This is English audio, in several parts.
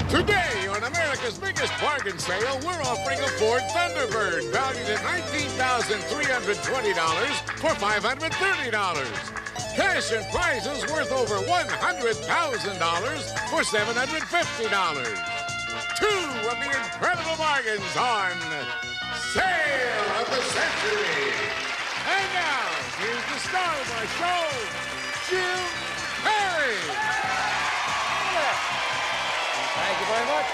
Today, on America's biggest bargain sale, we're offering a Ford Thunderbird valued at $19,320 for $530. Cash and prizes worth over $100,000 for $750. Two of the incredible bargains on Sale of the Century. And now, here's the star of our show, Jim Perry. Thank you very much.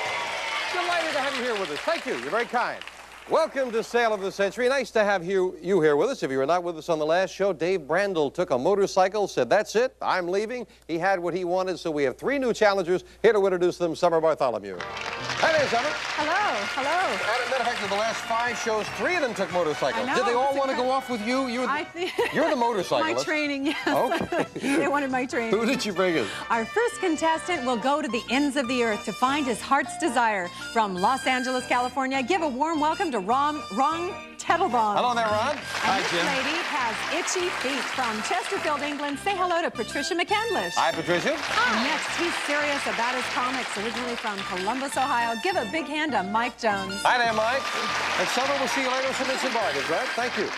Delighted to have you here with us. Thank you. You're very kind. Welcome to Sale of the Century. Nice to have you here with us. If you were not with us on the last show, Dave Brandel took a motorcycle, said, that's it, I'm leaving. He had what he wanted, so we have three new challengers. Here to introduce them, Summer Bartholomew. Hi there, Summer. Hello, hello. As a matter of fact, in the last 5 shows, 3 of them took motorcycles. I know, Did they all want to go off with you? You're the motorcyclist. My training, yes. Okay. They wanted my training. Who did you bring in? Our first contestant will go to the ends of the earth to find his heart's desire. From Los Angeles, California, give a warm welcome to Ron Tettelbaum. Hello there, Ron. Hi, Jim. This lady has itchy feet from Chesterfield, England. Say hello to Patricia McCandlish. Hi, Patricia. And next, he's serious about his comics, originally from Columbus, Ohio. Give a big hand to Mike Jones. Hi there, Mike. And Summer, we'll see you later with some Instant Bargains, right? Thank you.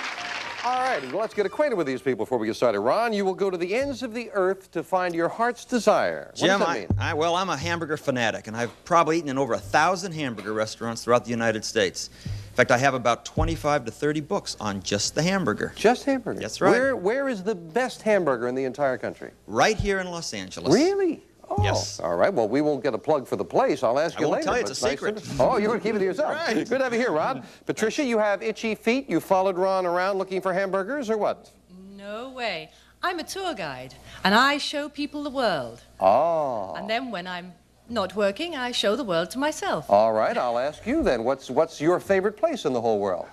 All right, well, let's get acquainted with these people before we get started. Ron, you will go to the ends of the earth to find your heart's desire. What Jim, does that mean? well, I'm a hamburger fanatic, and I've probably eaten in over 1,000 hamburger restaurants throughout the United States. In fact, I have about 25 to 30 books on just the hamburger. Just hamburger? That's right. Where is the best hamburger in the entire country? Right here in Los Angeles. Really? Oh. Yes. All right, well, we won't get a plug for the place. I'll ask you I won't later. tell you, it's a secret. Oh, you want to keep it to yourself? Right. Good to have you here, Ron. Patricia, you have itchy feet. You followed Ron around looking for hamburgers, or what? No way. I'm a tour guide, and I show people the world. Oh. And then when I'm not working, I show the world to myself. All right, I'll ask you then. What's your favorite place in the whole world?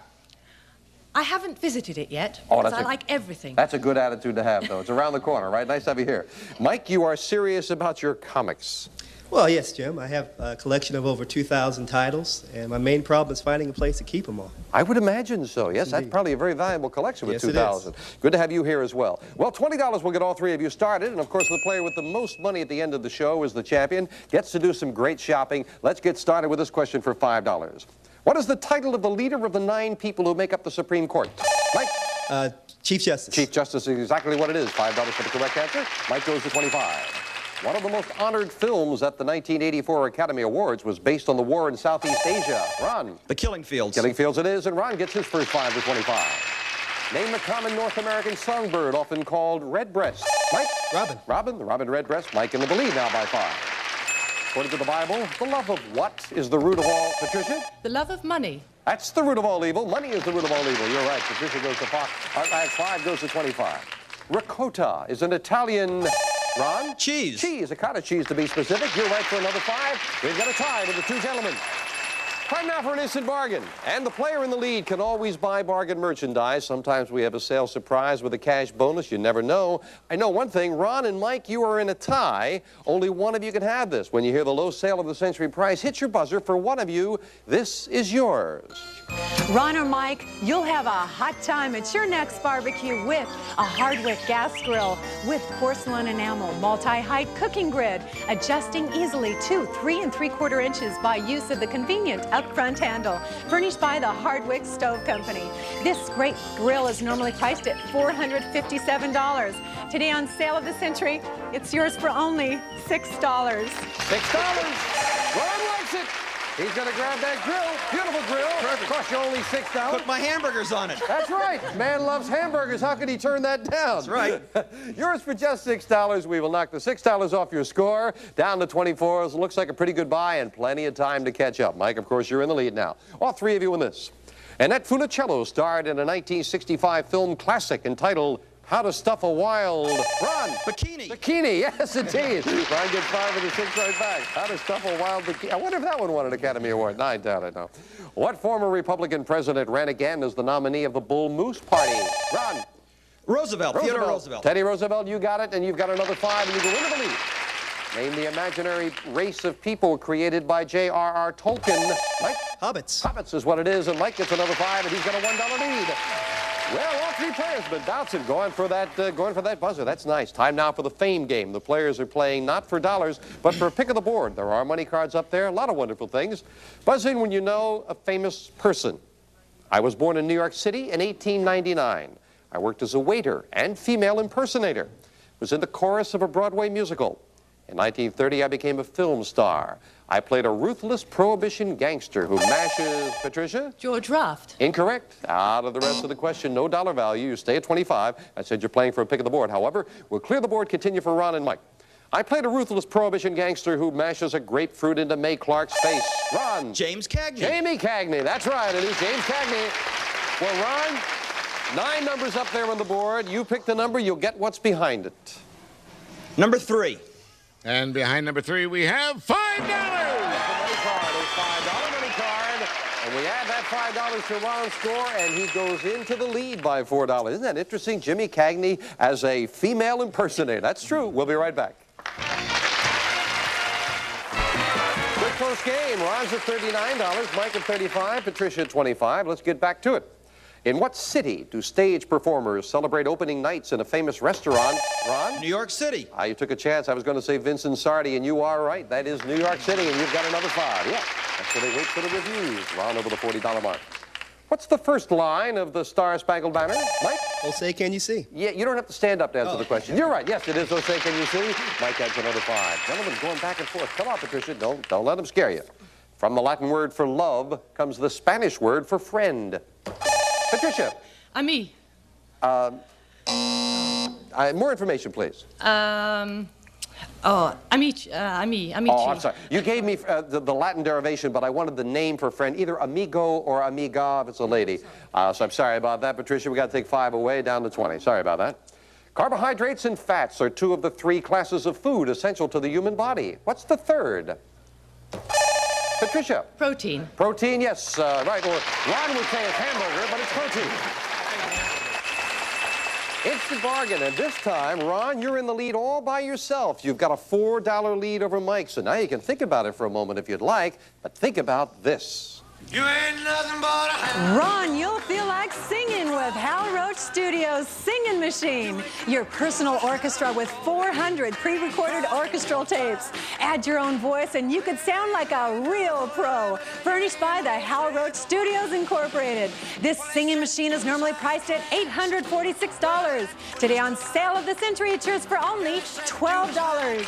I haven't visited it yet, Oh, because I like everything. That's a good attitude to have, though. It's around the corner, right? Nice to have you here. Mike, you are serious about your comics. Well, yes, Jim. I have a collection of over 2,000 titles, and my main problem is finding a place to keep them all. I would imagine so. Yes, that's Indeed. probably a very valuable collection with Yes, it 2,000. Good to have you here as well. Well, $20 will get all 3 of you started, and of course, the player with the most money at the end of the show is the champion. Gets to do some great shopping. Let's get started with this question for $5. What is the title of the leader of the 9 people who make up the Supreme Court? Mike? Chief Justice. Chief Justice is exactly what it is. $5 for the correct answer. Mike goes to 25. One of the most honored films at the 1984 Academy Awards was based on the war in Southeast Asia. Ron? The Killing Fields. Killing Fields it is, and Ron gets his first 5 to 25. Name the common North American songbird, often called redbreast. Mike? Robin. Robin, the robin redbreast. Mike in the lead now by 5. According to the Bible, the love of what is the root of all... Patricia? The love of money. That's the root of all evil. Money is the root of all evil. You're right. Patricia goes to 5 goes to 25. Ricotta is an Italian... Ron? Cheese. Cheese, a cottage cheese to be specific. You're right for another 5. We've got a tie with the 2 gentlemen. Time now for an instant bargain. And the player in the lead can always buy bargain merchandise. Sometimes we have a sale surprise with a cash bonus. You never know. I know one thing. Ron and Mike, you are in a tie. Only one of you can have this. When you hear the low sale of the century prize, hit your buzzer. For one of you, this is yours. Ron or Mike, you'll have a hot time at your next barbecue with a Hardwick gas grill with porcelain enamel, multi-height cooking grid, adjusting easily to 3 3/4 inches by use of the convenient up-front handle, furnished by the Hardwick Stove Company. This great grill is normally priced at $457. Today on Sale of the Century, it's yours for only $6. $6. Ron likes it. He's going to grab that grill. Beautiful grill. Perfect. Cost you only $6. Put my hamburgers on it. That's right. Man loves hamburgers. How could he turn that down? That's right. Yours for just $6. We will knock the $6 off your score. Down to 24. It looks like a pretty good buy and plenty of time to catch up. Mike, of course, you're in the lead now. All 3 of you in this. Annette Funicello starred in a 1965 film classic entitled How to Stuff a Wild... Ron! Bikini. Bikini, yes, indeed. Ron gets 5 with the 6 right back. How to Stuff a Wild Bikini. I wonder if that one won an Academy Award. No, I doubt it, no. What former Republican president ran again as the nominee of the Bull Moose Party? Ron. Roosevelt. Theodore Roosevelt. Teddy Roosevelt, you got it, and you've got another 5, and you go into the lead. Name the imaginary race of people created by J.R.R. Tolkien. Mike? Hobbits. Hobbits is what it is, and Mike gets another 5, and he's got a $1 lead. Well, all three players have been bouncing, going for that buzzer. That's nice. Time now for the fame game. The players are playing not for dollars, but for a pick of the board. There are money cards up there, a lot of wonderful things. Buzz in when you know a famous person. I was born in New York City in 1899. I worked as a waiter and female impersonator. Was in the chorus of a Broadway musical. In 1930, I became a film star. I played a ruthless prohibition gangster who mashes... Patricia? George Raft. Incorrect. Out of the rest of the question, no dollar value. You stay at 25. I said you're playing for a pick of the board. However, we'll clear the board, continue for Ron and Mike. I played a ruthless prohibition gangster who mashes a grapefruit into May Clark's face. Ron. James Cagney. Jamie Cagney. That's right. It is James Cagney. Well, Ron, 9 numbers up there on the board. You pick the number, you'll get what's behind it. Number 3. And behind number 3, we have $5. The money card is $5 money card. And we add that $5 to Ron's score, and he goes into the lead by $4. Isn't that interesting? Jimmy Cagney as a female impersonator. That's true. We'll be right back. Good close game. Ron's at $39, Mike at $35, Patricia at $25. Let's get back to it. In what city do stage performers celebrate opening nights in a famous restaurant? Ron? New York City. You took a chance. I was going to say Vincent Sardi, and you are right. That is New York City, and you've got another 5. Yeah, that's where they wait for the reviews. Ron over the $40 mark. What's the first line of the Star-Spangled Banner? Mike? Oh, say, can you see? Yeah, you don't have to stand up to answer the question. You're right. Yes, it is. Oh, say, can you see? Mike adds another 5. Gentlemen, going back and forth. Come on, Patricia. Don't let them scare you. From the Latin word for love comes the Spanish word for friend. Patricia. Ami. More information, please. Amici. Oh, I'm sorry. You gave me the Latin derivation, but I wanted the name for friend, either amigo or amiga if it's a lady. So I'm sorry about that, Patricia. We got to take 5 away, down to 20. Sorry about that. Carbohydrates and fats are 2 of the 3 classes of food essential to the human body. What's the third? Patricia. Protein. Protein, yes, right. Or Ron would say it's hamburger, but it's protein. Instant bargain, and this time, Ron, you're in the lead all by yourself. You've got a $4 lead over Mike, so now you can think about it for a moment if you'd like, but think about this. You ain't nothing but a hound. Ron, you'll feel like singing with Hal Roach Studios' Singing Machine. Your personal orchestra with 400 pre-recorded orchestral tapes. Add your own voice and you could sound like a real pro. Furnished by the Hal Roach Studios Incorporated. This singing machine is normally priced at $846. Today on Sale of the Century, it's yours for only $12.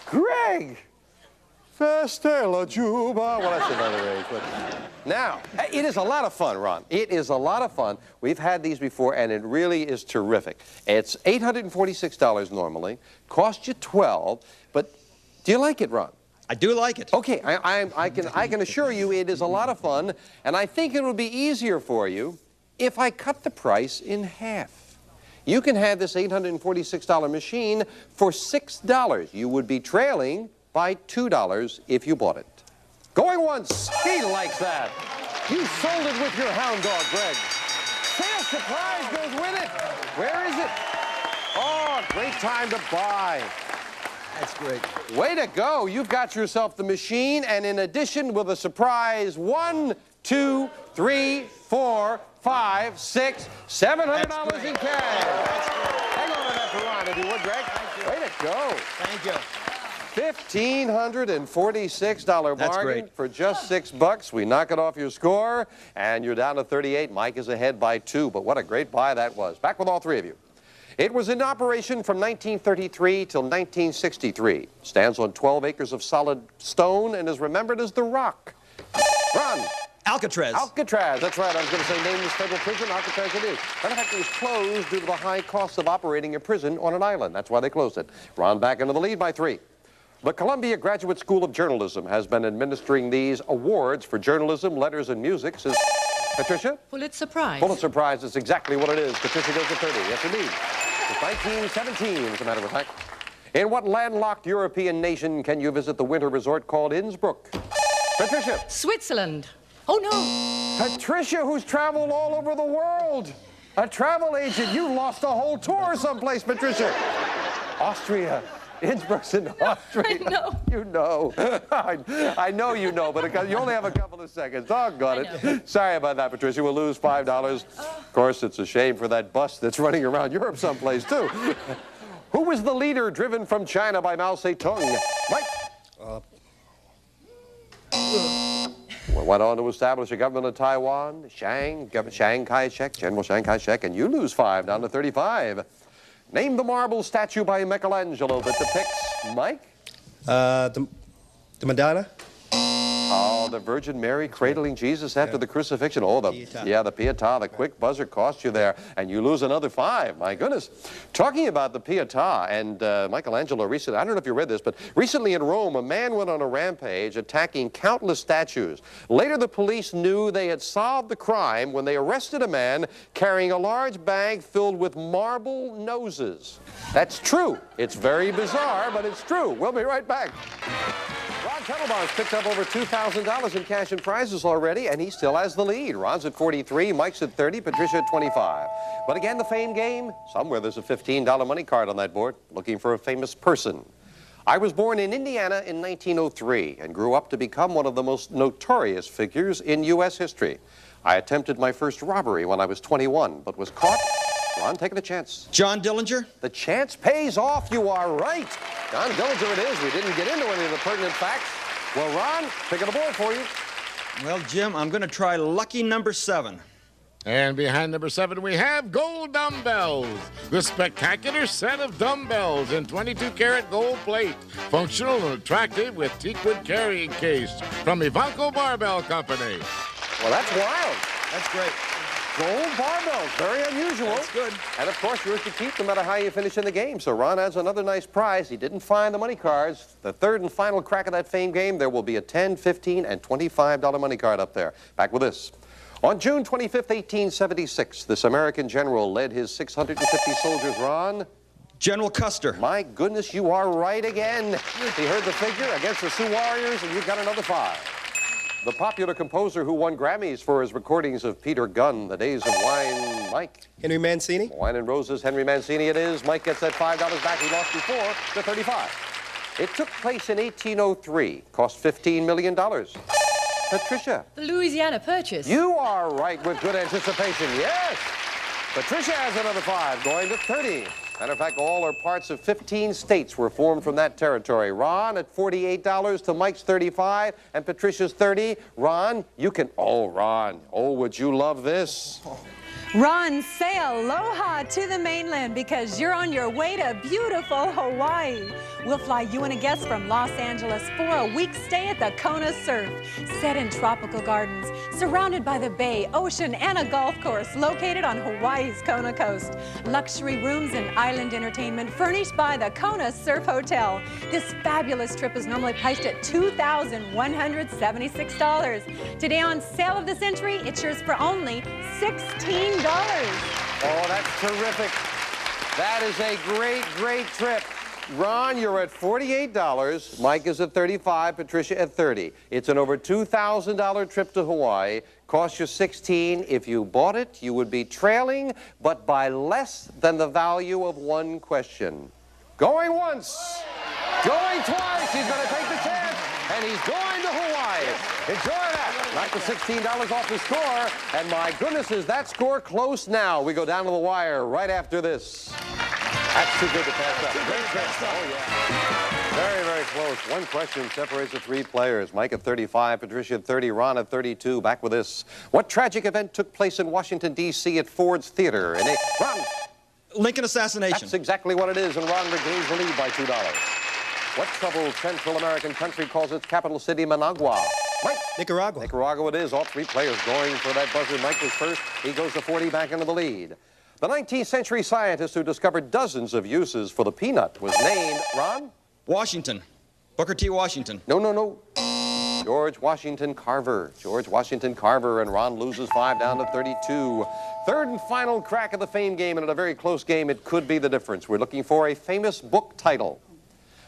Greg! Feste la Juba. Well, that's another age. But now, it is a lot of fun, Ron. It is a lot of fun. We've had these before, and it really is terrific. It's $846 normally. Cost you $12, but do you like it, Ron? I do like it. Okay, I can assure you it is a lot of fun, and I think it will be easier for you if I cut the price in half. You can have this $846 machine for $6. You would be trailing by $2 if you bought it. Going once. He likes that. You sold it with your hound dog, Greg. Sales surprise goes with it. Where is it? Oh, great time to buy. That's great. Way to go. You've got yourself the machine, and in addition with a surprise, 1, 2, 3, 4, 5, 6, $700 in cash. Hang on to that for Ron, if you would, Greg. Way to go. Thank you. $1,546 bargain for just $6. We knock it off your score, and you're down to 38. Mike is ahead by 2, but what a great buy that was. Back with all 3 of you. It was in operation from 1933 till 1963. Stands on 12 acres of solid stone and is remembered as the Rock. Ron. Alcatraz. Alcatraz, that's right. I was going to say nameless federal prison. Alcatraz it is. Matter of fact, it was closed due to the high cost of operating a prison on an island. That's why they closed it. Ron back into the lead by 3. The Columbia Graduate School of Journalism has been administering these awards for journalism, letters, and music since... Patricia? Pulitzer Prize. Pulitzer Prize is exactly what it is. Patricia goes to 30. Yes, indeed. It's 1917, as a matter of fact. In what landlocked European nation can you visit the winter resort called Innsbruck? Patricia? Switzerland. Oh, no. Patricia, who's traveled all over the world. A travel agent. You lost a whole tour someplace, Patricia. Austria. Innsbruck's in Austria. I know. You know. I know you know, but you only have a couple of seconds. Doggone it. Sorry about that, Patricia. We'll lose $5. Of course, it's a shame for that bus that's running around Europe someplace, too. Who was the leader driven from China by Mao Zedong? Mike? Went on to establish a government of Taiwan, Chiang Kai-shek, General Chiang Kai-shek, and you lose 5 down to 35. Name the marble statue by Michelangelo that depicts, Mike? The Madonna? Oh, the Virgin Mary cradling Jesus after the crucifixion. Oh, the Pietà. The quick buzzer cost you there, and you lose another 5. My goodness. Talking about the Pietà and Michelangelo recently, I don't know if you read this, but recently in Rome, a man went on a rampage attacking countless statues. Later, the police knew they had solved the crime when they arrested a man carrying a large bag filled with marble noses. That's true. It's very bizarre, but it's true. We'll be right back. Ron Tettelbaum's picked up over $2,000 in cash and prizes already, and he still has the lead. Ron's at 43, Mike's at 30, Patricia at 25. But again, the fame game, somewhere there's a $15 money card on that board, looking for a famous person. I was born in Indiana in 1903 and grew up to become one of the most notorious figures in U.S. history. I attempted my first robbery when I was 21, but was caught. Ron, taking a chance. John Dillinger? The chance pays off. You are right. John Dillinger it is. We didn't get into any of the pertinent facts. Well, Ron, pick up the board for you. Well, Jim, I'm going to try lucky number 7. And behind number 7, we have gold dumbbells. The spectacular set of dumbbells in 22-karat gold plate. Functional and attractive with teakwood carrying case from Ivanko Barbell Company. Well, that's wild. That's great. Gold barbells, very unusual. That's good. And of course, yours to keep no matter how you finish in the game. So Ron has another nice prize. He didn't find the money cards. The third and final crack of that fame game, there will be a $10, $15, and $25 money card up there. Back with this. On June 25th, 1876, this American general led his 650 soldiers, Ron. General Custer. My goodness, you are right again. He heard the figure against the Sioux Warriors, and you've got another 5. The popular composer who won Grammys for his recordings of Peter Gunn, The Days of Wine, Mike. Henry Mancini? Wine and Roses, Henry Mancini it is. Mike gets that $5 back he lost before to 35. It took place in 1803, cost $15 million. Patricia. The Louisiana Purchase. You are right with good anticipation, yes. Patricia has another 5, going to 30. Matter of fact, all or parts of 15 states were formed from that territory. Ron at $48 to Mike's 35 and Patricia's 30. Ron, you can, Ron, would you love this? Ron, say aloha to the mainland because you're on your way to beautiful Hawaii. We'll fly you and a guest from Los Angeles for a week stay at the Kona Surf, set in tropical gardens, surrounded by the bay, ocean, and a golf course located on Hawaii's Kona coast. Luxury rooms and island entertainment furnished by the Kona Surf Hotel. This fabulous trip is normally priced at $2,176. Today on Sale of the Century, it's yours for only $16. Oh, that's terrific. That is a great, great trip. Ron, you're at $48. Mike is at $35. Patricia at $30. It's an over $2,000 trip to Hawaii. Cost you $16. If you bought it, you would be trailing, but by less than the value of one question. Going once, going twice. He's going to take the chance, and he's going to Hawaii. Enjoy that. Knock the $16 off the score, and my goodness, is that score close now? We go down to the wire right after this. That's too good to pass up. Great pass. Oh, yeah. Very, very close. One question separates the 3 players. Mike at 35, Patricia at 30, Ron at 32. Back with this. What tragic event took place in Washington, D.C. at Ford's Theater? Ron. Lincoln assassination. That's exactly what it is, and Ron regains the lead by $2. What troubled Central American country calls its capital city Managua? Mike. Nicaragua. Nicaragua it is. All 3 players going for that buzzer. Mike was first. He goes to 40 back into the lead. The 19th century scientist who discovered dozens of uses for the peanut was named, Ron? Washington. Booker T. Washington. No. George Washington Carver. George Washington Carver, and Ron loses 5 down to 32. Third and final crack of the fame game, and in a very close game, it could be the difference. We're looking for a famous book title.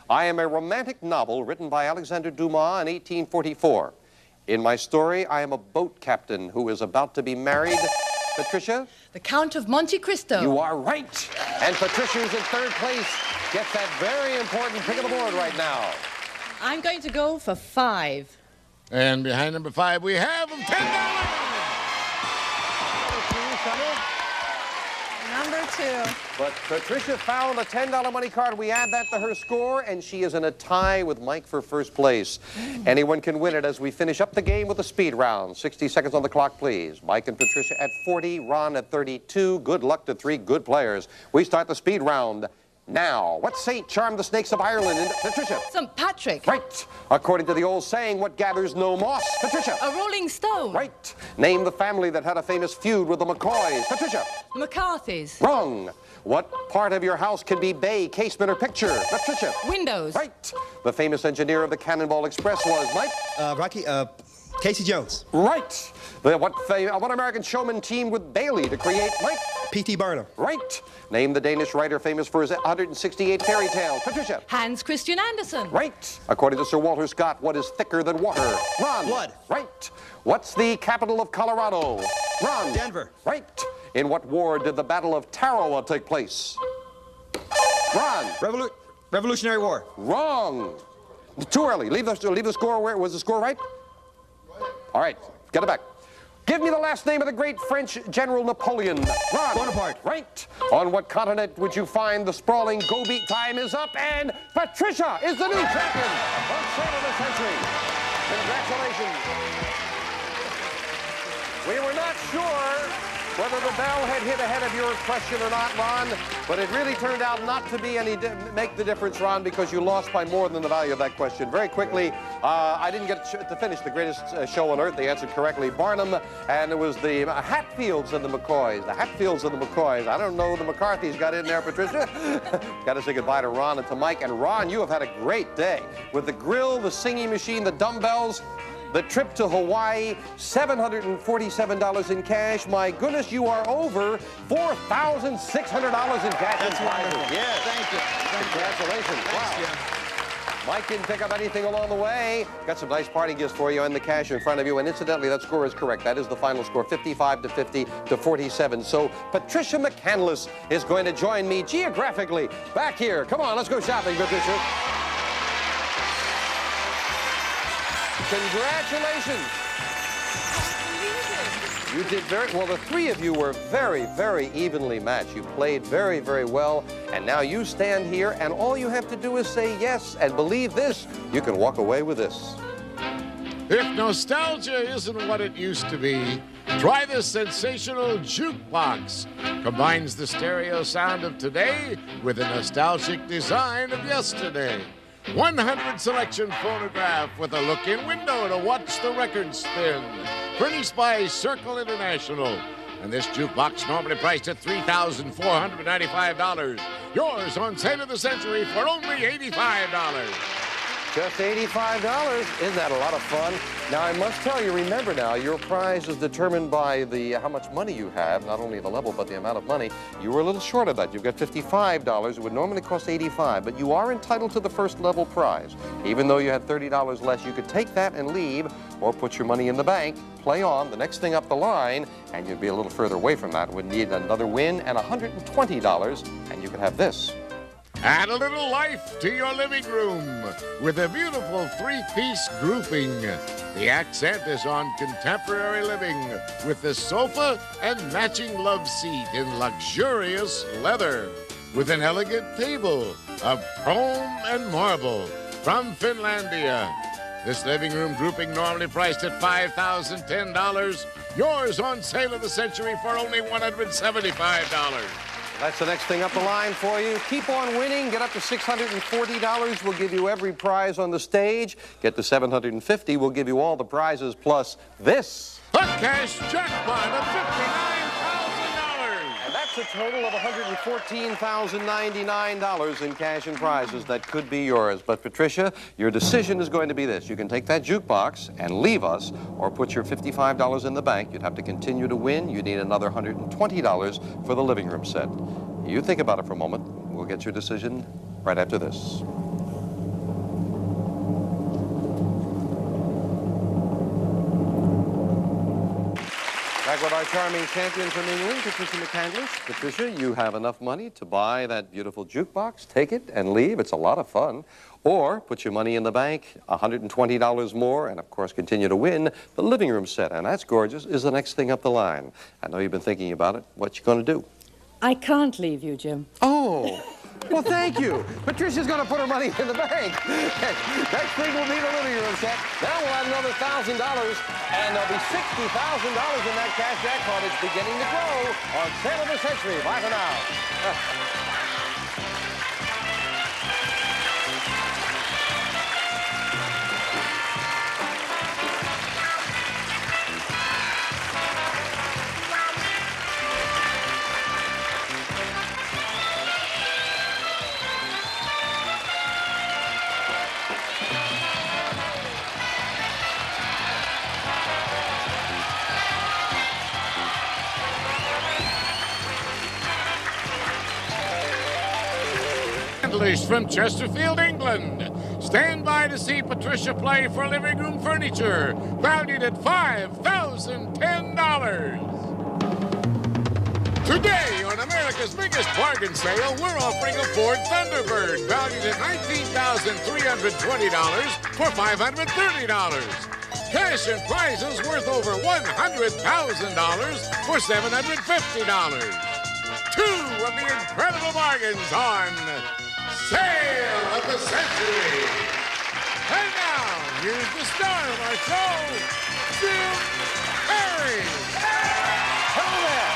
I am a romantic novel written by Alexander Dumas in 1844. In my story, I am a boat captain who is about to be married. Patricia? The Count of Monte Cristo. You are right. And Patricia's in third place. gets that very important pick of the board right now. I'm going to go for 5. And behind number 5, we have $10. Number 2. But Patricia found a $10 money card. We add that to her score, and she is in a tie with Mike for first place. Anyone can win it as we finish up the game with a speed round. 60 seconds on the clock, please. Mike and Patricia at 40, Ron at 32. Good luck to 3 good players. We start the speed round now. What saint charmed the snakes of Ireland? And Patricia. St. Patrick. Right. According to the old saying, what gathers no moss? Patricia. A rolling stone. Right. Name the family that had a famous feud with the McCoys. Patricia. McCarthy's. Wrong. What part of your house can be bay, casement, or picture? Patricia. Windows. Right. The famous engineer of the Cannonball Express was Mike. Casey Jones. Right. What American showman teamed with Bailey to create Mike? P.T. Barnum. Right. Name the Danish writer famous for his 168 fairy tales. Patricia. Hans Christian Andersen. Right. According to Sir Walter Scott, what is thicker than water? Ron. Blood. Right. What's the capital of Colorado? Ron. Denver. Right. In what war did the Battle of Tarawa take place? Ron. Revolutionary War. Wrong. Too early. Leave the score where was the score right? All right. Get it back. Give me the last name of the great French General Napoleon. Ron. Bonaparte. Right. On what continent would you find the sprawling go-beat? Time is up, and Patricia is the new champion on Sale of the Century. Congratulations. We were not sure whether the bell had hit ahead of your question or not, Ron, but it really turned out not to be make the difference, Ron, because you lost by more than the value of that question. Very quickly, I didn't get to finish the greatest show on earth. They answered correctly. Barnum, and it was the Hatfields and the McCoys. The Hatfields and the McCoys. I don't know the McCarthys got in there, Patricia. Got to say goodbye to Ron and to Mike. And Ron, you have had a great day with the grill, the singing machine, the dumbbells. The trip to Hawaii, $747 in cash. My goodness, you are over $4,600 in cash. That's wonderful. Yes. Thank you. Congratulations. Thanks, Wow. Jim. Mike didn't pick up anything along the way. Got some nice party gifts for you and the cash in front of you. And incidentally, that score is correct. That is the final score, 55 to 50 to 47. So Patricia McCandless is going to join me geographically back here. Come on, let's go shopping, Patricia. Congratulations. You did very well. The 3 of you were very, very evenly matched. You played very, very well. And now you stand here, and all you have to do is say yes. And believe this, you can walk away with this. If nostalgia isn't what it used to be, try this sensational jukebox. Combines the stereo sound of today with the nostalgic design of yesterday. 100 selection phonograph with a look-in window to watch the record spin. Furnished by Circle International. And this jukebox normally priced at $3,495. Yours on Sale of the Century for only $85. Just $85. Isn't that a lot of fun? Now, I must tell you, remember now, your prize is determined by how much money you have, not only the level, but the amount of money. You were a little short of that. You've got $55. It would normally cost $85, but you are entitled to the first level prize. Even though you had $30 less, you could take that and leave, or put your money in the bank, play on, the next thing up the line, and you'd be a little further away from that. Would need another win and $120, and you could have this. Add a little life to your living room with a beautiful 3-piece grouping. The accent is on contemporary living with the sofa and matching love seat in luxurious leather with an elegant table of chrome and marble from Finlandia. This living room grouping normally priced at $5,010. Yours on Sale of the Century for only $175. That's the next thing up the line for you. Keep on winning. Get up to $640. We'll give you every prize on the stage. Get to $750. We'll give you all the prizes plus this. A cash jackpot of $59,000. And that's a total of $114,099 in cash and prizes that could be yours. But, Patricia, your decision is going to be this. You can take that jukebox and leave us, or put your $55 in the bank. You'd have to continue to win. You need another $120 for the living room set. You think about it for a moment. We'll get your decision right after this. Back with our charming champion from England, Patricia McCandlish. Patricia, you have enough money to buy that beautiful jukebox, take it, and leave. It's a lot of fun. Or put your money in the bank, $120 more, and of course continue to win the living room set. And that's gorgeous, is the next thing up the line. I know you've been thinking about it. What you going to do? I can't leave you, Jim. Oh, well, thank you. Patricia's going to put her money in the bank. Next thing will be the living room set. Now we'll add another $1,000, and there'll be $60,000 in that cash jackpot. It's beginning to grow on Sale of the Century. Bye for now. From Chesterfield, England. Stand by to see Patricia play for living room furniture, valued at $5,010. Today, on America's biggest bargain sale, we're offering a Ford Thunderbird, valued at $19,320 for $530. Cash and prizes worth over $100,000 for $750. Two of the incredible bargains on Sale of the Century. And now, here's the star of our show, Jim Perry. Hello there.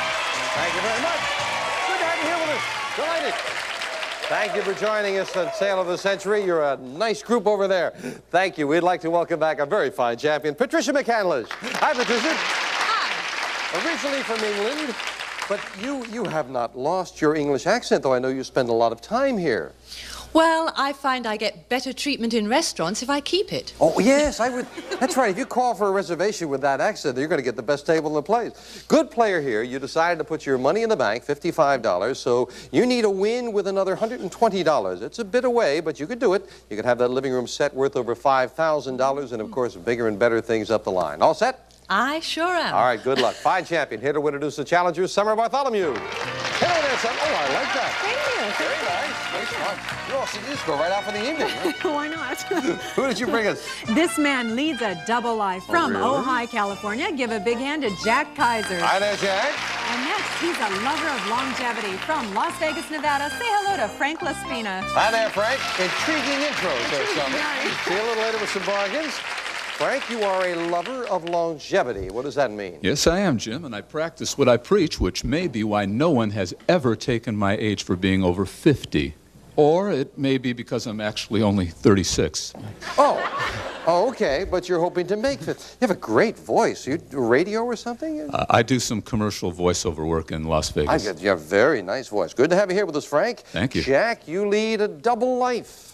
Thank you very much. Good to have you here with us. Delighted. Thank you for joining us on Sale of the Century. You're a nice group over there. Thank you. We'd like to welcome back a very fine champion, Patricia McCandlish. Hi, Patricia. Hi. Originally from England, but you have not lost your English accent, though I know you spend a lot of time here. Well, I find I get better treatment in restaurants if I keep it. Oh, yes, I would. That's right. If you call for a reservation with that accent, you're going to get the best table in the place. Good player here. You decided to put your money in the bank, $55, so you need a win with another $120. It's a bit away, but you could do it. You could have that living room set worth over $5,000 and, of course, bigger and better things up the line. All set? I sure am. All right, good luck. Fine champion. Here to introduce the challengers, Summer Bartholomew. Hello there, Summer. Oh, I like that. Thank you. Very nice. Nice one. You all see this go right out for the evening. Huh? Why not? Who did you bring us? This man leads a double life from really? Ojai, California. Give a big hand to Jack Kaiser. Hi there, Jack. And next, he's a lover of longevity from Las Vegas, Nevada. Say hello to Frank Laspina. Hi there, Frank. Intriguing intro, there, Summer. Nice. See you a little later with some bargains. Frank, you are a lover of longevity. What does that mean? Yes, I am, Jim, and I practice what I preach, which may be why no one has ever taken my age for being over 50. Or it may be because I'm actually only 36. Oh, okay, but you're hoping to make it. You have a great voice. You do radio or something? I do some commercial voiceover work in Las Vegas. You have a very nice voice. Good to have you here with us, Frank. Thank you. Jack, you lead a double life.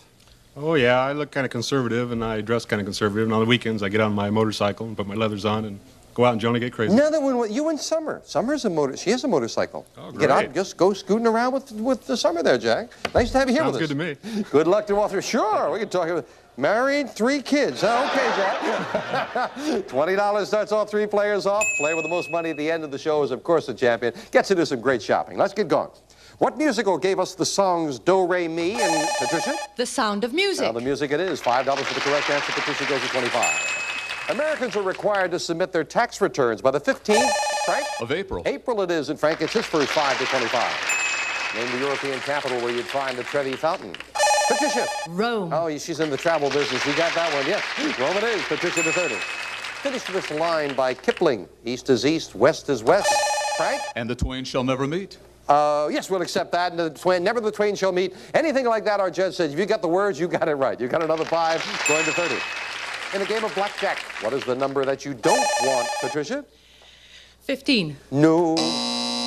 Oh, yeah, I look kind of conservative, and I dress kind of conservative. And on the weekends, I get on my motorcycle and put my leathers on and go out and generally get crazy. Another one, you and Summer. Summer's a she has a motorcycle. Oh, Get great. out, just go scooting around with the Summer there, Jack. Nice to have you here Sounds with us. good to me. Good luck to all three. Sure, we can talk about married, 3 kids. Huh? Okay, Jack. $20 starts all 3 players off. Player with the most money at the end of the show is, of course, the champion. Gets to do some great shopping. Let's get going. What musical gave us the songs Do, Re, Mi, and Patricia? The Sound of Music. Now, the music it is. $5 for the correct answer. Patricia goes to 25. Americans are required to submit their tax returns by the 15th, Frank? Of April. April it is, and Frank gets his first 5 to 25. Name the European capital where you'd find the Trevi Fountain. Patricia. Rome. Oh, she's in the travel business. You got that one, yes. Rome it is. Patricia to 30. Finish this line by Kipling. East is east, west is west. Frank? And the twain shall never meet. Yes, we'll accept that. And never the twain shall meet. Anything like that, our judge says, if you got the words, you got it right. You got another 5, going to 30. In a game of blackjack, what is the number that you don't want, Patricia? 15. No.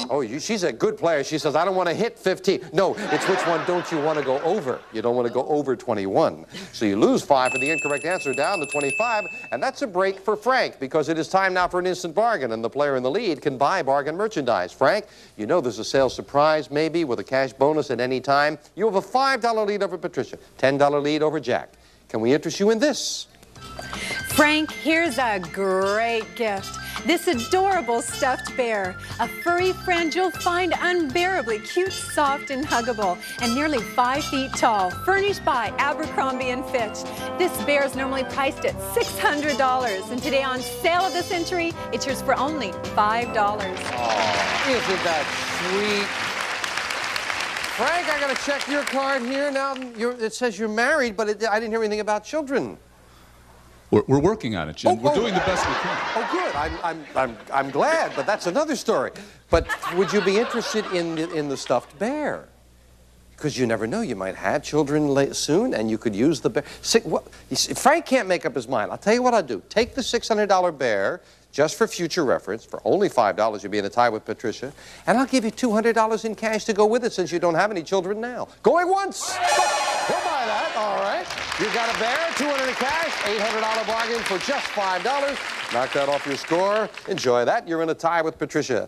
Oh, she's a good player. She says, I don't want to hit 15. No, it's which one don't you want to go over? You don't want to go over 21. So you lose 5 for the incorrect answer, down to 25. And that's a break for Frank, because it is time now for an instant bargain, and the player in the lead can buy bargain merchandise. Frank, you know there's a sales surprise, maybe, with a cash bonus at any time. You have a $5 lead over Patricia, $10 lead over Jack. Can we interest you in this? Frank, here's a great gift. This adorable stuffed bear, a furry friend you'll find unbearably cute, soft, and huggable, and nearly 5 feet tall, furnished by Abercrombie & Fitch. This bear is normally priced at $600, and today on Sale of the Century, it's yours for only $5. Oh, isn't that sweet? Frank, I got to check your card here. Now, it says you're married, but I didn't hear anything about children. We're working on it, Jim. We're doing the best we can. Oh, good. I'm glad, but that's another story. But would you be interested in the stuffed bear? Because you never know, you might have children soon, and you could use the bear. Frank can't make up his mind. I'll tell you what I'll do. Take the $600 bear, just for future reference, for only $5, you'll be in a tie with Patricia, and I'll give you $200 in cash to go with it since you don't have any children now. Going once. He'll buy that, all right. You got a bear, $200 in cash, $800 bargain for just $5. Knock that off your score. Enjoy that. You're in a tie with Patricia.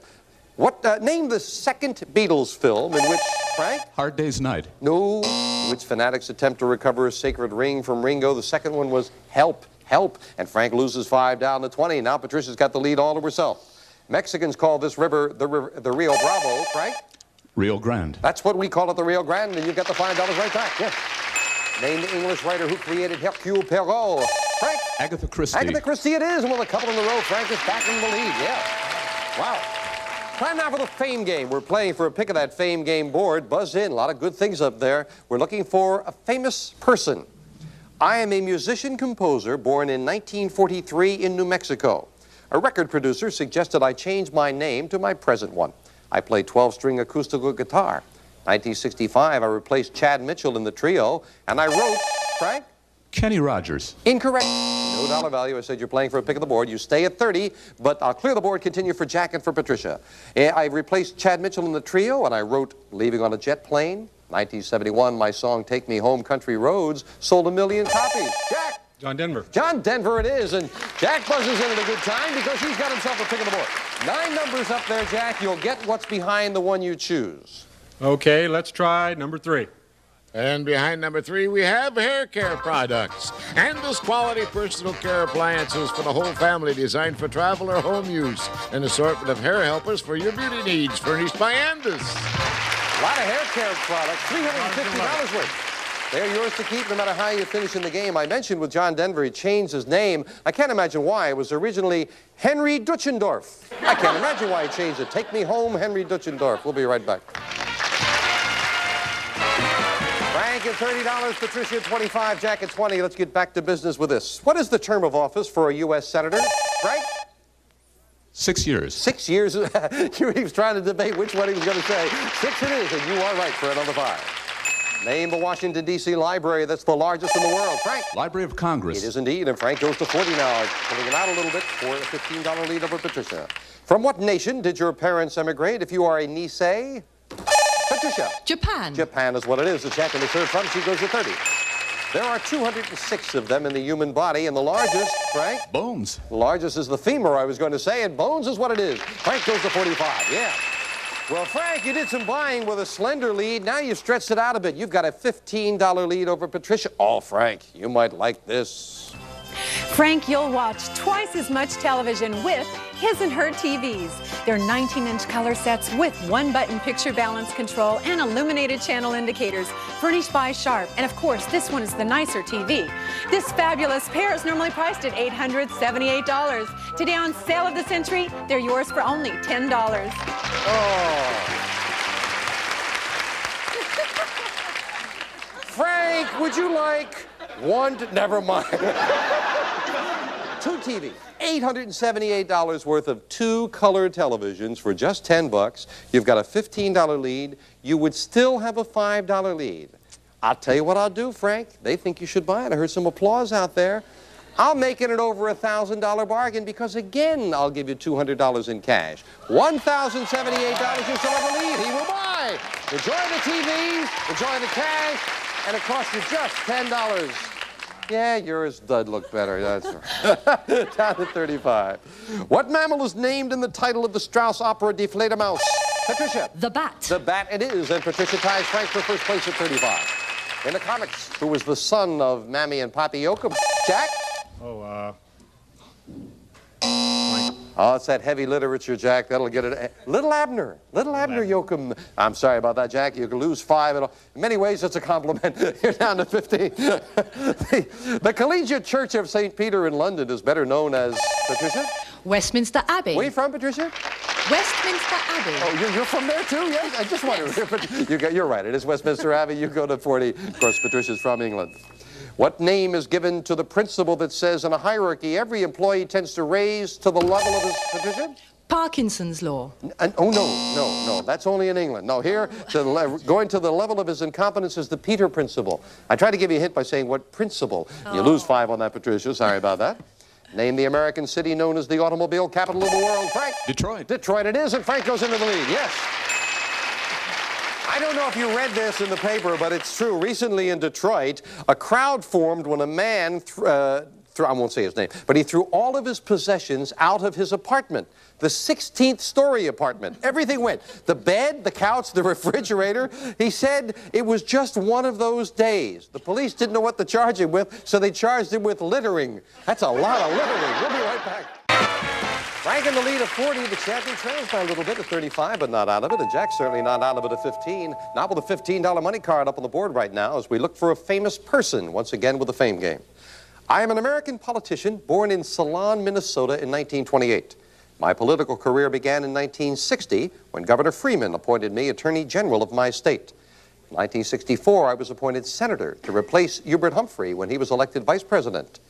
Name the second Beatles film in which, Frank? Hard Day's Night. No. In which fanatics attempt to recover a sacred ring from Ringo. The second one was Help. And Frank loses 5 down to 20. Now Patricia's got the lead all to herself. Mexicans call this river the Rio Bravo, Frank? Rio Grande. That's what we call it, the Rio Grande, and you get the $5 right back. Yeah. Name the English writer who created Hercule Poirot. Frank? Agatha Christie. Agatha Christie it is, and with a couple in a row, Frank is back in the lead. Yeah. Wow. Time now for the Fame Game. We're playing for a pick of that Fame Game board. Buzz in, a lot of good things up there. We're looking for a famous person. I am a musician-composer born in 1943 in New Mexico. A record producer suggested I change my name to my present one. I play 12-string acoustical guitar. 1965, I replaced Chad Mitchell in the trio, and I wrote, Frank? Kenny Rogers. Incorrect. No dollar value. I said you're playing for a pick of the board. You stay at 30, but I'll clear the board, continue for Jack and for Patricia. I replaced Chad Mitchell in the trio, and I wrote Leaving on a Jet Plane. 1971, my song Take Me Home Country Roads sold 1 million copies. Jack? John Denver. John Denver it is, and Jack buzzes in at a good time because he's got himself a pick of the board. 9 numbers up there, Jack. You'll get what's behind the one you choose. Okay, let's try number 3. And behind number 3, we have hair care products. Andis quality personal care appliances for the whole family, designed for travel or home use. An assortment of hair helpers for your beauty needs, furnished by Andis. A lot of hair care products, $350 worth. They're yours to keep no matter how you finish in the game. I mentioned with John Denver, he changed his name. I can't imagine why. It was originally Henry Dutchendorf. I can't imagine why he changed it. Take me home, Henry Dutchendorf. We'll be right back. Frank at $30, Patricia at $25, Jack at $20. Let's get back to business with this. What is the term of office for a U.S. Senator? Frank? 6 years. 6 years. He was trying to debate which one he was going to say. 6 it is, and you are right for another 5. Name the Washington, D.C. library that's the largest in the world. Frank? Library of Congress. It is indeed, and Frank goes to 40 now, pulling it out a little bit for a $15 lead over Patricia. From what nation did your parents emigrate? If you are a Nisei? Patricia? Japan. Japan is what it is. The check in the third from, she goes to 30. There are 206 of them in the human body, and the largest, Frank? Bones. The largest is the femur, I was going to say, and bones is what it is. Frank goes to 45, yeah. Well, Frank, you did some buying with a slender lead. Now you've stretched it out a bit. You've got a $15 lead over Patricia. Oh, Frank, you might like this. Frank, you'll watch twice as much television with his and her TVs. They're 19-inch color sets with 1-button picture balance control and illuminated channel indicators, furnished by Sharp. And of course, this one is the nicer TV. This fabulous pair is normally priced at $878. Today on Sale of the Century, they're yours for only $10. Oh. Frank, would you like one? Never mind. 2 TVs. $878 worth of 2 color televisions for just $10. You've got a $15 lead. You would still have a $5 lead. I'll tell you what I'll do, Frank. They think you should buy it. I heard some applause out there. I'll make it an over $1,000 bargain because, again, I'll give you $200 in cash. $1,078, you still have a lead. He will buy. Enjoy the TVs, enjoy the cash, and it costs you just $10. Yeah, yours does look better. That's right. Down to 35. What mammal is named in the title of the Strauss opera Die Fledermaus? Patricia. The bat. The bat it is, and Patricia ties Frank for first place at 35. In the comics, who was the son of Mammy and Poppy Yoakum? Jack? Oh, Oh, it's that heavy literature, Jack. That'll get it. Little Abner. Little Abner Yoakum. I'm sorry about that, Jack. You can lose 5. In many ways, it's a compliment. You're down to 15. The Collegiate Church of St. Peter in London is better known as, Patricia? Westminster Abbey. Where are you from, Patricia? Westminster Abbey. Oh, you're from there, too? Yes? I just wondered. You're right. It is Westminster Abbey. You go to 40. Of course, Patricia's from England. What name is given to the principle that says in a hierarchy every employee tends to raise to the level of his position? Parkinson's law. Oh, no. That's only in England. No, here, going to the level of his incompetence is the Peter principle. I tried to give you a hint by saying what principle. You lose 5 on that, Patricia. Sorry about that. Name the American city known as the automobile capital of the world. Frank? Detroit. Detroit it is, and Frank goes into the lead. Yes. I don't know if you read this in the paper, but it's true. Recently in Detroit, a crowd formed when a man, I won't say his name, but he threw all of his possessions out of his apartment, the 16th story apartment. Everything went. The bed, the couch, the refrigerator. He said it was just one of those days. The police didn't know what to charge him with, so they charged him with littering. That's a lot of littering. We'll be right back. Frank in the lead of 40. The champion trails by a little bit at 35, but not out of it. And Jack's certainly not out of it at 15. Not with a $15 money card up on the board right now as we look for a famous person, once again with the fame game. I am an American politician born in Ceylon, Minnesota in 1928. My political career began in 1960 when Governor Freeman appointed me Attorney General of my state. In 1964, I was appointed senator to replace Hubert Humphrey when he was elected vice president.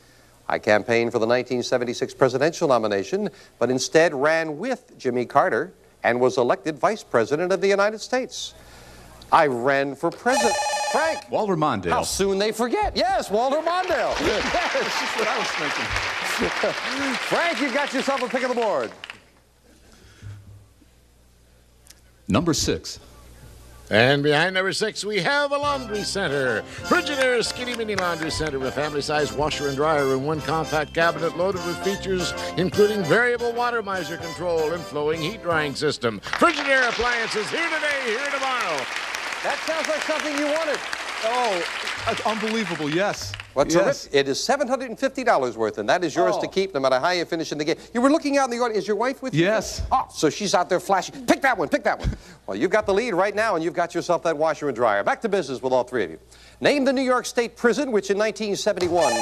I campaigned for the 1976 presidential nomination, but instead ran with Jimmy Carter and was elected vice president of the United States. I ran for president. Frank. Walter Mondale. How soon they forget. Yes, Walter Mondale. Yes. That's what I was thinking. Frank, you've got yourself a pick of the board. Number 6. And behind number 6, we have a laundry center. Frigidaire Skinny Mini Laundry Center with family-sized washer and dryer in one compact cabinet loaded with features including variable water miser control and flowing heat drying system. Frigidaire appliances here today, here tomorrow. That sounds like something you wanted. Oh, that's unbelievable, yes. What's terrific? It is $750 worth, and that is yours to keep no matter how you finish in the game. You were looking out in the audience. Is your wife with you? Yes. Oh, so she's out there flashing. Pick that one, pick that one. Well, you've got the lead right now, and you've got yourself that washer and dryer. Back to business with all 3 of you. Name the New York State prison, which in 1971,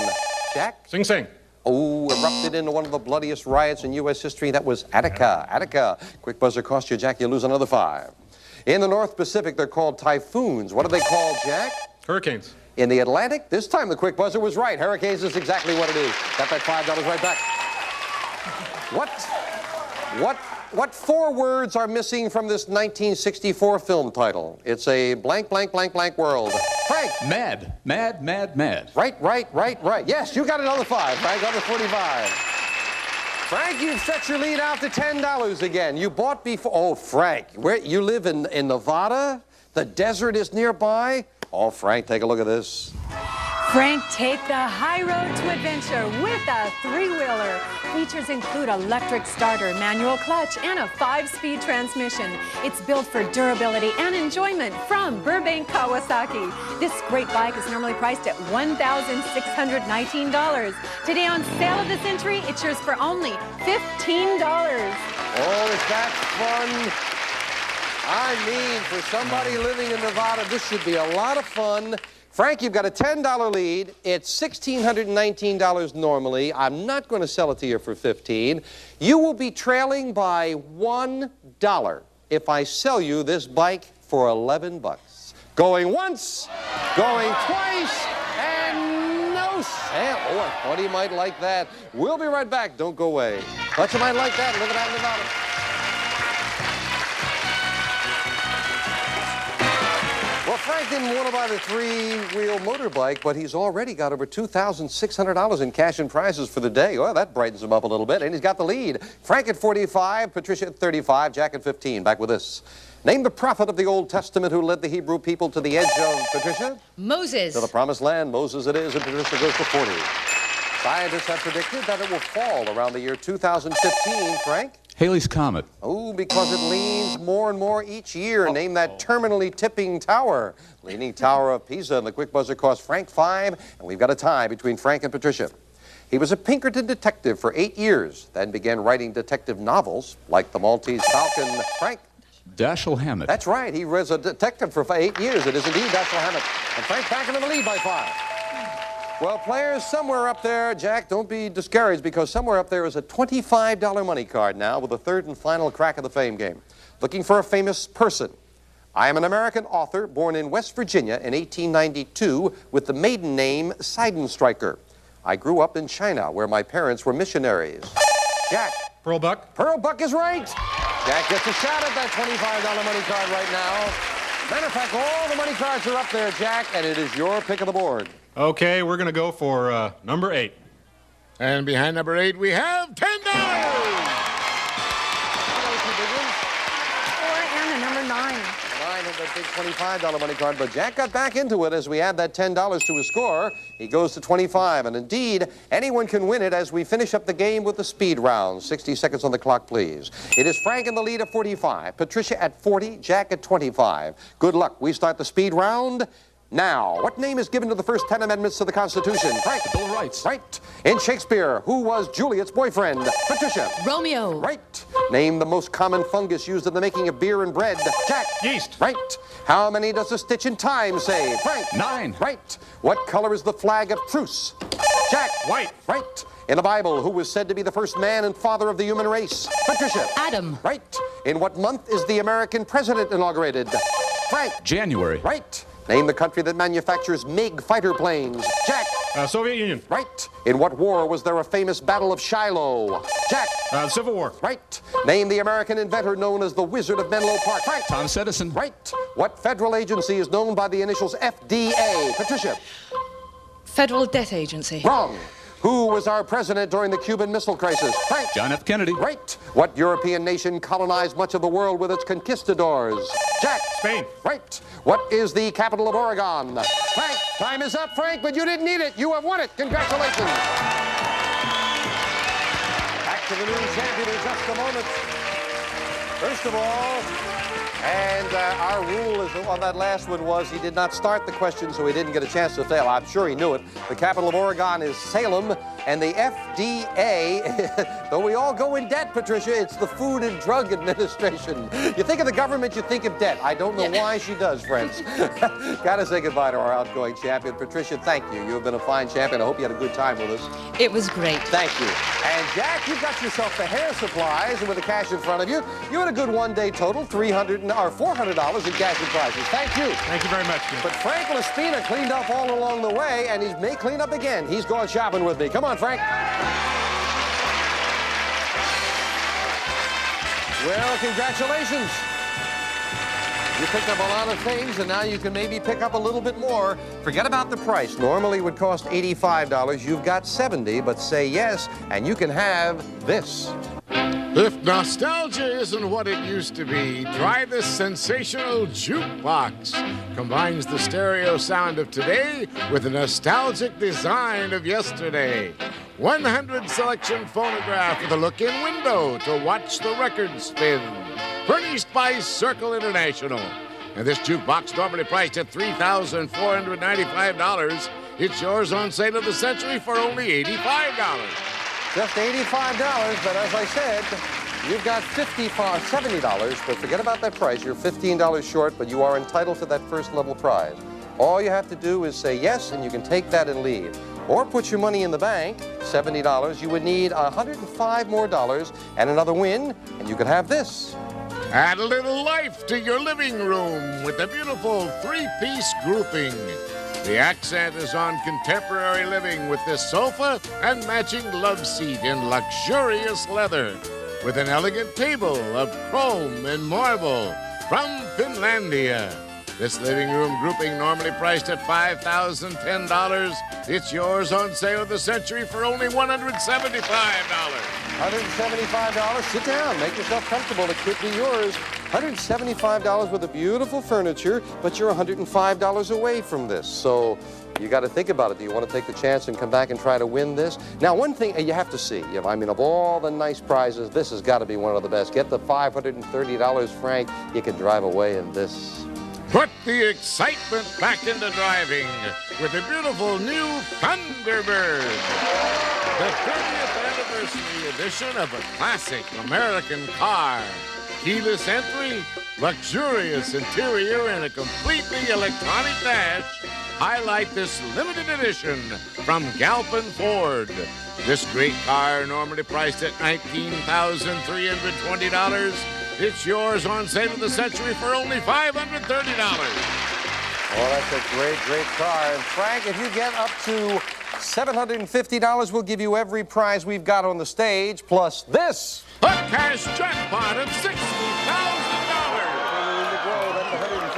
Jack? Sing Sing. Oh, erupted into one of the bloodiest riots in U.S. history. That was Attica. Attica. Quick buzzer cost you, Jack. You lose another 5. In the North Pacific, they're called typhoons. What are they called, Jack? Hurricanes. In the Atlantic, this time the quick buzzer was right. Hurricanes is exactly what it is. Got that $5 right back. What 4 words are missing from this 1964 film title? It's a blank, blank, blank, blank world. Frank. Mad. Mad, mad, mad. Right. Yes, you got another 5, Frank, another 45. Frank, you've set your lead out to $10 again. You bought before. Oh, Frank, where you live in Nevada? The desert is nearby? Oh, Frank, take a look at this. Frank, take the high road to adventure with a 3-wheeler. Features include electric starter, manual clutch, and a 5-speed transmission. It's built for durability and enjoyment from Burbank Kawasaki. This great bike is normally priced at $1,619. Today on Sale of the Century, it's yours for only $15. Oh, is that fun? I mean, for somebody living in Nevada, this should be a lot of fun. Frank, you've got a $10 lead. It's $1,619 normally. I'm not going to sell it to you for $15. You will be trailing by $1 if I sell you this bike for $11. Going once, going twice, and no sale. Oh, I thought he might like that. We'll be right back. Don't go away. Thought you might like that. Live it out in Nevada. Well, Frank didn't want to buy the 3-wheel motorbike, but he's already got over $2,600 in cash and prizes for the day. Well, that brightens him up a little bit, and he's got the lead. Frank at 45, Patricia at 35, Jack at 15. Back with this. Name the prophet of the Old Testament who led the Hebrew people to the edge of, Patricia? Moses. To the promised land. Moses it is, and Patricia goes to 40. Scientists have predicted that it will fall around the year 2015. Frank? Halley's Comet. Oh, because it leans more and more each year. Name that terminally tipping tower. Leaning Tower of Pisa. And the quick buzzer cost Frank 5, and we've got a tie between Frank and Patricia. He was a Pinkerton detective for 8 years, then began writing detective novels like The Maltese Falcon. Frank? Dashiell Hammett. That's right. He was a detective for 8 years. It is indeed Dashiell Hammett. And Frank back into the lead by 5. Well, players, somewhere up there, Jack, don't be discouraged, because somewhere up there is a $25 money card now with the third and final crack of the fame game. Looking for a famous person. I am an American author born in West Virginia in 1892 with the maiden name Seidenstreicher. I grew up in China where my parents were missionaries. Jack. Pearl Buck. Pearl Buck is right. Jack gets a shot at that $25 money card right now. Matter of fact, all the money cards are up there, Jack, and it is your pick of the board. Okay, we're going to go for number 8. And behind number 8, we have $10. And a number 9. 9 of that big $25 money card, but Jack got back into it as we add that $10 to his score. He goes to 25, and indeed, anyone can win it as we finish up the game with the speed round. 60 seconds on the clock, please. It is Frank in the lead at 45, Patricia at 40, Jack at 25. Good luck. We start the speed round now. What name is given to the first 10 amendments to the Constitution? Frank. Bill of Rights. Right. In Shakespeare, who was Juliet's boyfriend? Patricia. Romeo. Right. Name the most common fungus used in the making of beer and bread. Jack. Yeast. Right. How many does a stitch in time say? Frank. 9. Right. What color is the flag of truce? Jack. White. Right. In the Bible, who was said to be the first man and father of the human race? Patricia. Adam. Right. In what month is the American president inaugurated? Frank. January. Right. Name the country that manufactures MiG fighter planes. Jack. Soviet Union. Right. In what war was there a famous Battle of Shiloh? Jack. Civil War. Right. Name the American inventor known as the Wizard of Menlo Park. Frank. Thomas Edison. Right. What federal agency is known by the initials FDA? Patricia. Federal Debt Agency. Wrong. Who was our president during the Cuban Missile Crisis? Frank. John F. Kennedy. Right. What European nation colonized much of the world with its conquistadors? Jack. Spain. Right. What is the capital of Oregon? Frank. Time is up, Frank, but you didn't need it. You have won it. Congratulations. Back to the new champion in just a moment. First of all, and our rule is on that last one was he did not start the question, so he didn't get a chance to fail. I'm sure he knew it. The capital of Oregon is Salem, and the FDA, though we all go in debt, Patricia, it's the Food and Drug Administration. You think of the government, you think of debt. I don't know why she does, friends. Gotta say goodbye to our outgoing champion. Patricia, thank you. You have been a fine champion. I hope you had a good time with us. It was great. Thank you. And Jack, you've got yourself the hair supplies, and with the cash in front of you, you had a good one-day total, $400 in cash and prizes. Thank you. Thank you very much, Jim. But Frank Laspina cleaned up all along the way, and he may clean up again. He's gone shopping with me. Come on, Frank. Well, congratulations. You picked up a lot of things, and now you can maybe pick up a little bit more. Forget about the price. Normally it would cost $85. You've got $70, but say yes, and you can have this. If nostalgia isn't what it used to be, try this sensational jukebox. Combines the stereo sound of today with the nostalgic design of yesterday. 100 selection phonograph with a look-in window to watch the record spin. Furnished by Circle International. And this jukebox normally priced at $3,495. It's yours on sale of the century for only $85. Just $85, but as I said, you've got $70, but forget about that price. You're $15 short, but you are entitled to that first level prize. All you have to do is say yes, and you can take that and leave. Or put your money in the bank, $70. You would need $105 more and another win, and you could have this. Add a little life to your living room with a beautiful three-piece grouping. The accent is on contemporary living with this sofa and matching love seat in luxurious leather with an elegant table of chrome and marble from Finlandia. This living room grouping normally priced at $5,010. It's yours on sale of the century for only $175. $175. Sit down. Make yourself comfortable. It could be yours. $175 with the beautiful furniture, but you're $105 away from this. So you got to think about it. Do you want to take the chance and come back and try to win this? Now, one thing you have to see, I mean, of all the nice prizes, this has got to be one of the best. Get the $530, Frank. You can drive away in this. Put the excitement back into driving with the beautiful new Thunderbird. The 30th anniversary edition of a classic American car. Keyless entry, luxurious interior, and a completely electronic dash highlight this limited edition from Galpin Ford. This great car, normally priced at $19,320, it's yours on sale of the century for only $530. Oh, that's a great, great car. And Frank, if you get up to $750, we'll give you every prize we've got on the stage, plus this. A cash jackpot of $60,000.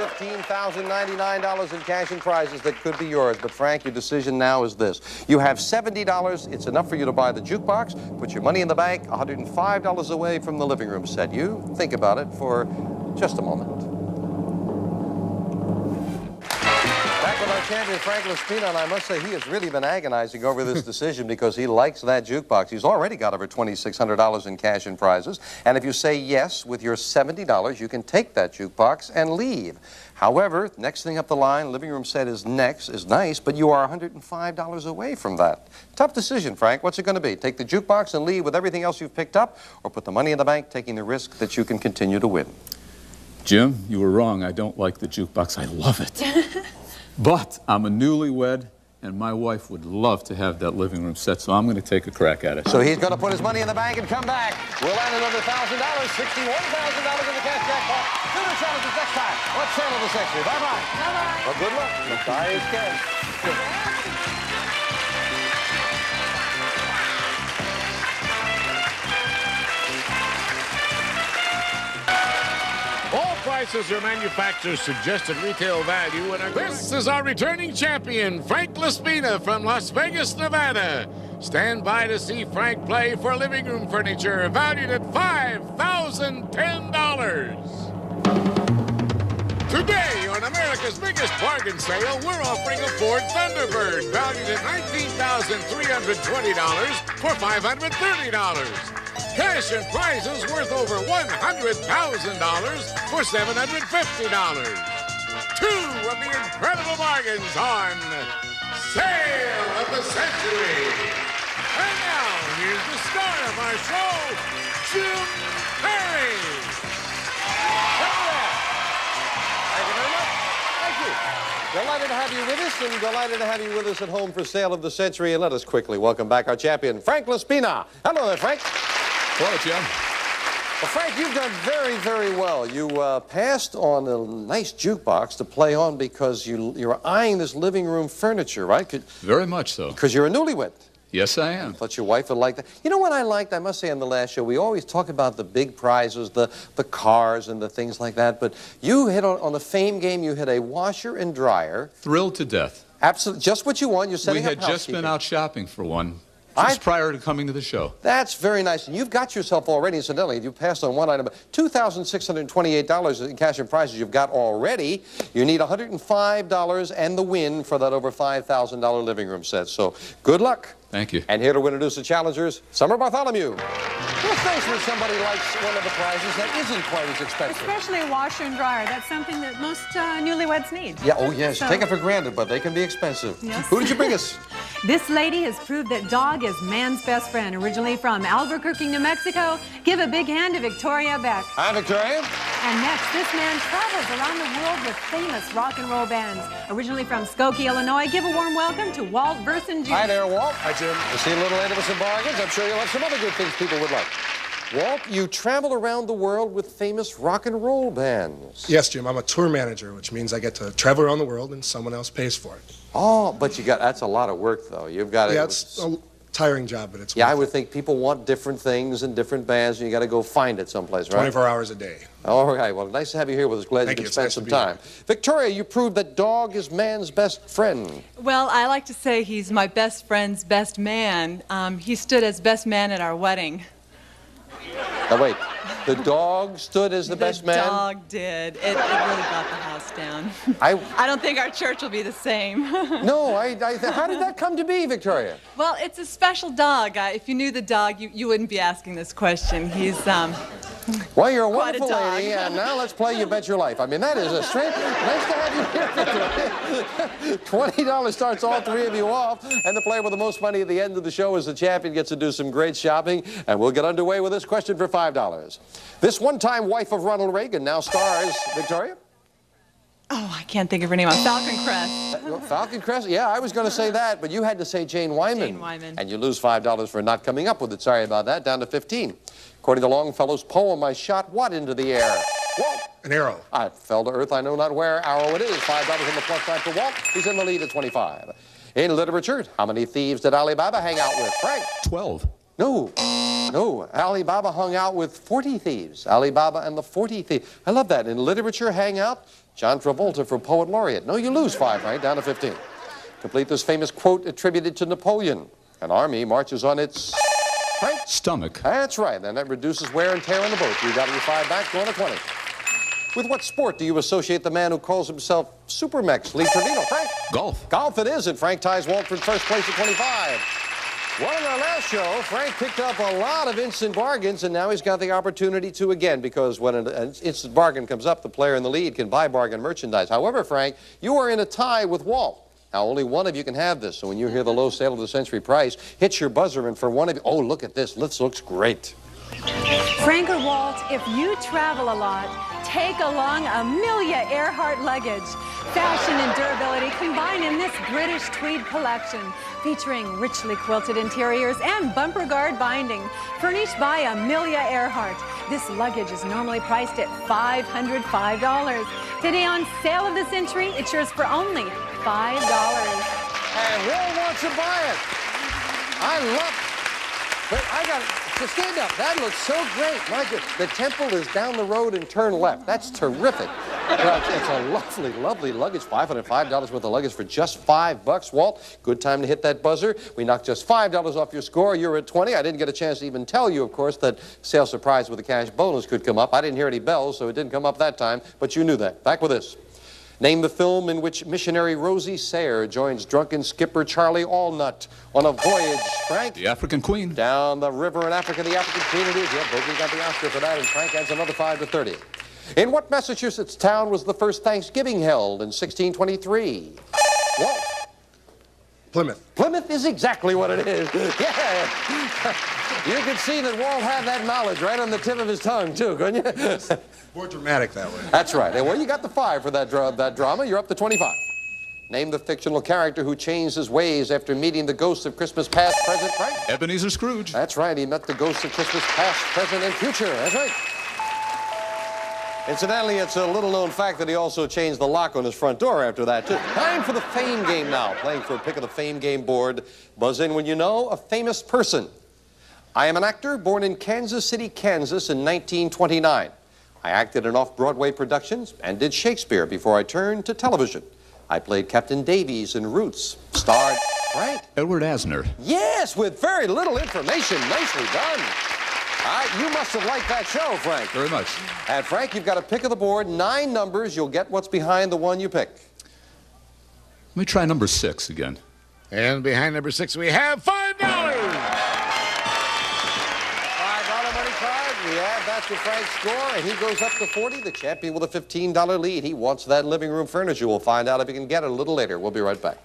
$115,099 in cash and prizes that could be yours. But Frank, your decision now is this. You have $70. It's enough for you to buy the jukebox, put your money in the bank, $105 away from the living room set. You think about it for just a moment. Back with our champion, Frank Laspina, and I must say he has really been agonizing over this decision because he likes that jukebox. He's already got over $2,600 in cash and prizes. And if you say yes with your $70, you can take that jukebox and leave. However, next thing up the line, living room set is next, is nice, but you are $105 away from that. Tough decision, Frank. What's it going to be? Take the jukebox and leave with everything else you've picked up, or put the money in the bank, taking the risk that you can continue to win? Jim, you were wrong. I don't like the jukebox. I love it. But I'm a newlywed, and my wife would love to have that living room set, so I'm going to take a crack at it. So he's going to put his money in the bank and come back. We'll land another $1,000, $61,000 in the cash jackpot. Do the challenges next time. Let's settle the century. Bye-bye. Bye-bye. Well, good luck. The tie is cash. All prices are manufacturer's suggested retail value, and this is our returning champion, Frank Laspina from Las Vegas, Nevada. Stand by to see Frank play for living room furniture valued at $5,010. Today, on America's biggest bargain sale, we're offering a Ford Thunderbird valued at $19,320 for $530. Cash and prizes worth over $100,000 for $750. Two of the incredible bargains on Sale of the Century. And now, here's the star of our show, Jim Perry. Thank you very much. Thank you. Delighted to have you with us, and delighted to have you with us at home for Sale of the Century. And let us quickly welcome back our champion, Frank Laspina. Hello there, Frank. Hello, Jim. Well, Frank, you've done very, very well. You passed on a nice jukebox to play on because you're eyeing this living room furniture, right? Very much so. Because you're a newlywed. Yes, I am. I thought your wife would like that. You know what I liked? I must say on the last show, we always talk about the big prizes, the cars and the things like that, but you hit on the fame game, you hit a washer and dryer. Thrilled to death. Absolutely. Just what you want. You're setting up We had just been out shopping for one. Just prior to coming to the show. That's very nice. And you've got yourself already, incidentally, you passed on one item, $2,628 in cash and prizes you've got already. You need $105 and the win for that over $5,000 living room set. So good luck. Thank you. And here to introduce the challengers, Summer Bartholomew. What's nice when somebody likes one of the prizes that isn't quite as expensive? Especially a washer and dryer. That's something that most newlyweds need. Yeah, oh yes. So, take it for granted, but they can be expensive. Yes. Who did you bring us? This lady has proved that dog is man's best friend. Originally from Albuquerque, New Mexico, give a big hand to Victoria Beck. Hi, Victoria. And next, this man travels around the world with famous rock and roll bands. Originally from Skokie, Illinois, give a warm welcome to Walt Verson Jr. Hi there, Walt. Hi, Jim. You see a little later with some bargains. I'm sure you'll have some other good things people would like. Walt, you travel around the world with famous rock and roll bands. Yes, Jim. I'm a tour manager, which means I get to travel around the world and someone else pays for it. Oh, but that's a lot of work, though. You've got to... Yeah, it's a tiring job, but it's Yeah, I worth would think people want different things and different bands, and you got to go find it someplace, right? 24 hours a day. All right. Well, nice to have you here with us. Glad you could spend some time. Victoria, you proved that dog is man's best friend. Well, I like to say he's my best friend's best man. He stood as best man at our wedding. Now, wait. The dog stood as the best man? The dog did. It really brought the house down. I don't think our church will be the same. No, how did that come to be, Victoria? Well, it's a special dog. If you knew the dog, you wouldn't be asking this question. He's Well, you're a Quite a wonderful dog. lady, and now let's play You Bet Your Life. I mean, that is a straight... Nice to have you here, Victoria. $20 starts all three of you off, and the player with the most money at the end of the show is the champion, gets to do some great shopping, and we'll get underway with this question for $5. This one-time wife of Ronald Reagan now stars, Victoria? Oh, I can't think of her name. Falcon Crest. Falcon Crest? Yeah, I was going to say that, but you had to say Jane Wyman. Jane Wyman. And you lose $5 for not coming up with it. Sorry about that. Down to 15. According to Longfellow's poem, I shot what into the air? Whoa! An arrow. I fell to earth, I know not where. Arrow it is. $5 on the plus side for Walt. He's in the lead at 25. In literature, how many thieves did Alibaba hang out with? Frank? 12. No. Alibaba hung out with 40 thieves. Alibaba and the 40 thieves. I love that. In literature, hang out. John Travolta for Poet Laureate. No, you lose 5, right? Down to 15. Complete this famous quote attributed to Napoleon. An army marches on its... Right? Stomach. That's right. And that reduces wear and tear on the boat. You got your 5 back, going to 20. With what sport do you associate the man who calls himself Supermex, Lee Trevino? Frank? Golf. Golf it is, and Frank ties Walt for first place at 25. Well, in our last show, Frank picked up a lot of instant bargains, and now he's got the opportunity to again, because when an instant bargain comes up, the player in the lead can buy bargain merchandise. However, Frank, you are in a tie with Walt. Now, only one of you can have this, so when you hear the low sale of the century price, hit your buzzer, and for one of you, oh, look at this. This looks great. Frank or Walt, if you travel a lot, take along Amelia Earhart luggage. Fashion and durability combine in this British tweed collection, featuring richly quilted interiors and bumper guard binding, furnished by Amelia Earhart. This luggage is normally priced at $505. Today on Sale of the Century, it's yours for only $5. And Walt wants to buy it. I love it. But I got to stand up. That looks so great. My God, the temple is down the road and turn left. That's terrific. Well, it's a lovely, lovely luggage. $505 worth of luggage for just $5. Walt, good time to hit that buzzer. We knocked just $5 off your score. You're at 20. I didn't get a chance to even tell you, of course, that sale surprise with a cash bonus could come up. I didn't hear any bells, so it didn't come up that time, but you knew that. Back with this. Name the film in which missionary Rosie Sayre joins drunken skipper Charlie Allnut on a voyage. Frank? The African Queen. Down the river in Africa, the African Queen it is. Yeah, Bogey got the Oscar for that, and Frank adds another 5 to 30. In what Massachusetts town was the first Thanksgiving held in 1623? Walt? Plymouth. Plymouth is exactly what it is. Yeah. You could see that Walt had that knowledge right on the tip of his tongue, too, couldn't you? More dramatic that way. That's right. Well, you got the 5 for that drama. You're up to 25. Name the fictional character who changed his ways after meeting the ghosts of Christmas past, present, Frank? Ebenezer Scrooge. That's right. He met the ghosts of Christmas past, present, and future. That's right. Incidentally, it's a little-known fact that he also changed the lock on his front door after that, too. Time for the Fame Game now. Playing for a pick of the Fame Game board. Buzz in when you know a famous person. I am an actor born in Kansas City, Kansas in 1929. I acted in off-Broadway productions and did Shakespeare before I turned to television. I played Captain Davies in Roots. Starred Frank. Edward Asner. Yes, with very little information. Nicely done. All right, you must have liked that show, Frank. Very much. And Frank, you've got a pick of the board, 9 numbers. You'll get what's behind the one you pick. Let me try number 6 again. And behind number 6, we have $5. $5 money card. We add that to Frank's score, and he goes up to 40. The champion with a $15 lead. He wants that living room furniture. We'll find out if he can get it a little later. We'll be right back.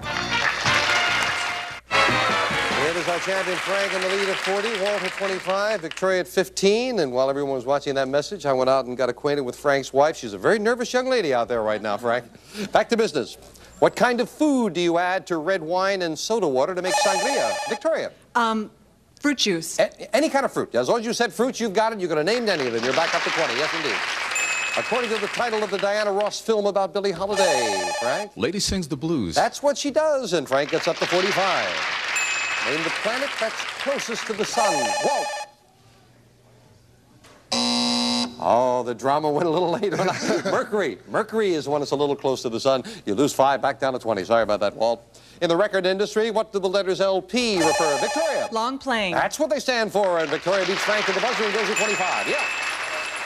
Here is our champion, Frank, in the lead at 40, Walt at 25, Victoria at 15. And while everyone was watching that message, I went out and got acquainted with Frank's wife. She's a very nervous young lady out there right now, Frank. Back to business. What kind of food do you add to red wine and soda water to make sangria? Victoria? Fruit juice. Any kind of fruit. As long as you said fruit, you've got it. You could have named any of them. You're back up to 20. Yes, indeed. According to the title of the Diana Ross film about Billie Holiday, Frank? Lady Sings the Blues. That's what she does, and Frank gets up to 45. Name the planet that's closest to the sun. Walt. Oh, the drama went a little late on Mercury. Mercury is the one that's a little close to the sun. You lose 5, back down to 20. Sorry about that, Walt. In the record industry, what do the letters LP refer? Victoria? Long playing. That's what they stand for, and Victoria beats Frank to the buzzer and goes to 25. Yeah.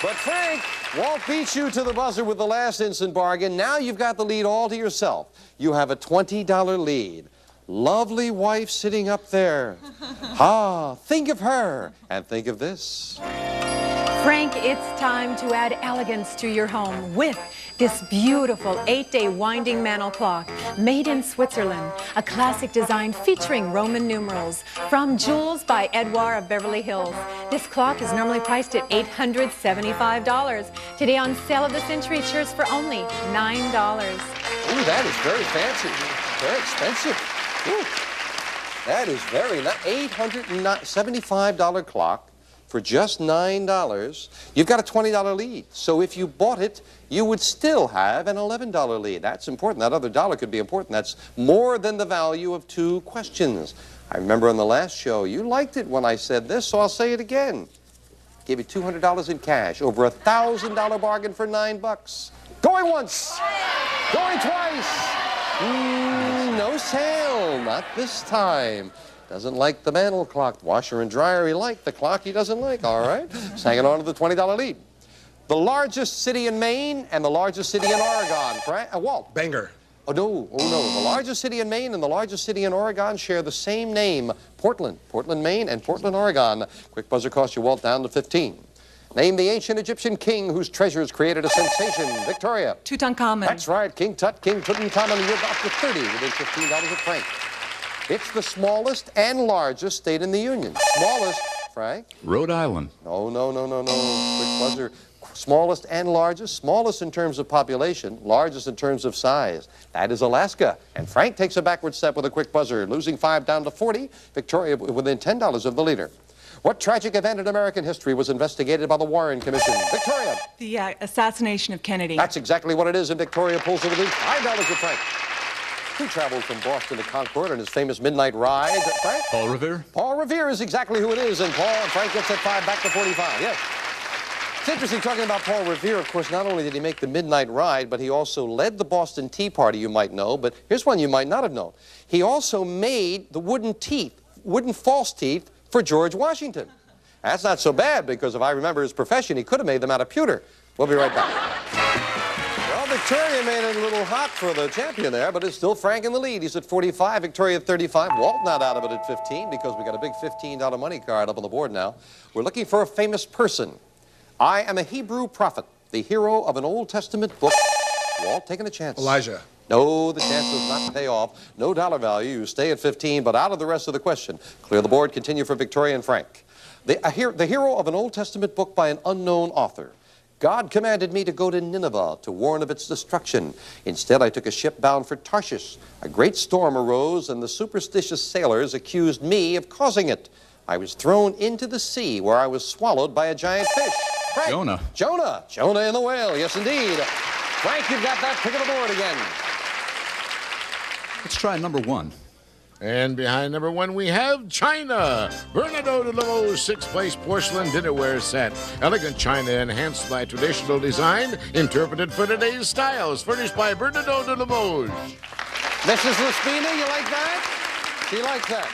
But Frank, Walt beats you to the buzzer with the last instant bargain. Now you've got the lead all to yourself. You have a $20 lead. Lovely wife sitting up there. Ah, think of her. And think of this. Frank, it's time to add elegance to your home with this beautiful 8-day winding mantel clock made in Switzerland, a classic design featuring Roman numerals from Jewels by Edouard of Beverly Hills. This clock is normally priced at $875. Today on Sale of the Century, it's yours for only $9. Ooh, that is very fancy. Very expensive. Ooh. That is very nice. $875 clock for just $9. You've got a $20 lead. So if you bought it, you would still have an $11 lead. That's important. That other dollar could be important. That's more than the value of 2 questions. I remember on the last show, you liked it when I said this, so I'll say it again. Gave you $200 in cash, over a $1,000 bargain for $9. Going once, going twice. No sale, not this time. Doesn't like the mantel clock. Washer and dryer he liked. The clock he doesn't like. All right. He's hanging on to the $20 lead. The largest city in Maine and the largest city in Oregon. Walt. Bangor. Oh, no. The largest city in Maine and the largest city in Oregon share the same name. Portland. Portland, Maine and Portland, Oregon. Quick buzzer costs you, Walt, down to 15. Name the ancient Egyptian king whose treasures created a sensation. Victoria. Tutankhamun. That's right. King Tut, King Tutankhamun. You're up to 30 within $15 of Frank. It's the smallest and largest state in the Union. Smallest, Frank? Rhode Island. No. Quick buzzer. Smallest and largest. Smallest in terms of population, largest in terms of size. That is Alaska. And Frank takes a backward step with a quick buzzer, losing 5 down to 40. Victoria within $10 of the leader. What tragic event in American history was investigated by the Warren Commission? Victoria. The assassination of Kennedy. That's exactly what it is, and Victoria pulls it within $5 of Frank. Who traveled from Boston to Concord on his famous midnight ride? Frank? Paul Revere. Paul Revere is exactly who it is, and Frank gets that 5 back to 45. Yes. It's interesting talking about Paul Revere. Of course, not only did he make the midnight ride, but he also led the Boston Tea Party, you might know. But here's one you might not have known. He also made the wooden false teeth for George Washington. That's not so bad, because if I remember his profession, he could have made them out of pewter. We'll be right back. Well, Victoria made it a little hot for the champion there, but it's still Frank in the lead. He's at 45, Victoria at 35. Walt not out of it at 15, because we got a big $15 money card up on the board now. We're looking for a famous person. I am a Hebrew prophet, the hero of an Old Testament book. Walt, taking a chance. Elijah. No, the chance does not pay off. No dollar value. You stay at 15, but out of the rest of the question. Clear the board. Continue for Victoria and Frank. The hero of an Old Testament book by an unknown author. God commanded me to go to Nineveh to warn of its destruction. Instead, I took a ship bound for Tarshish. A great storm arose, and the superstitious sailors accused me of causing it. I was thrown into the sea, where I was swallowed by a giant fish. Frank. Jonah. Jonah and the whale. Yes, indeed. Frank, you've got that pick of the board again. Let's try number 1. And behind number 1, we have China. Bernardo de Limoges 6-place porcelain dinnerware set. Elegant china enhanced by traditional design, interpreted for today's styles. Furnished by Bernardo de Limoges. Mrs. Laspina, you like that? She likes that.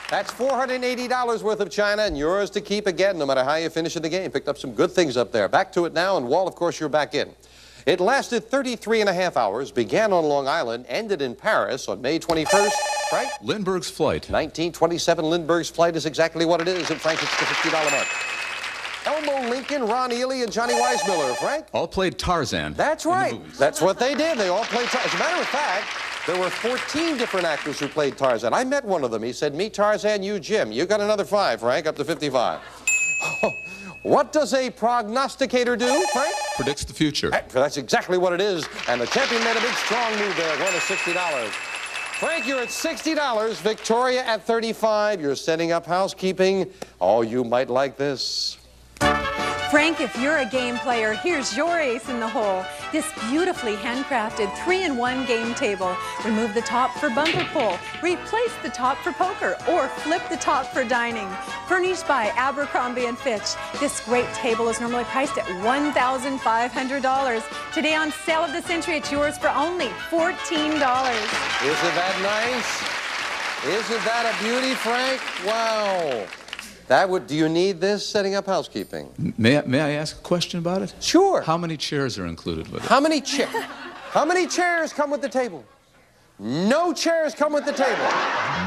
That's $480 worth of china, and yours to keep again, no matter how you finish in the game. Picked up some good things up there. Back to it now, and Walt, of course, you're back in. It lasted 33 and a half hours, began on Long Island, ended in Paris on May 21st. Frank? Lindbergh's Flight. 1927, Lindbergh's Flight is exactly what it is, and Frank, it's the $50 mark. Elmo Lincoln, Ron Ely, and Johnny Weissmuller. Frank? All played Tarzan. That's right. That's what they did. They all played Tarzan. As a matter of fact, there were 14 different actors who played Tarzan. I met one of them. He said, me Tarzan, you Jim. You got another 5, Frank, up to 55. What does a prognosticator do, Frank? Predicts the future. That's exactly what it is. And the champion made a big, strong move there, going to $60. Frank, you're at $60. Victoria at 35. You're setting up housekeeping. Oh, you might like this. Frank, if you're a game player, here's your ace in the hole. This beautifully handcrafted 3-in-1 game table. Remove the top for bumper pull, replace the top for poker, or flip the top for dining. Furnished by Abercrombie & Fitch, this great table is normally priced at $1,500. Today on Sale of the Century, it's yours for only $14. Isn't that nice? Isn't that a beauty, Frank? Wow. Do you need this setting up housekeeping? May I ask a question about it? Sure. How many chairs are included with it? How many chairs come with the table? No chairs come with the table.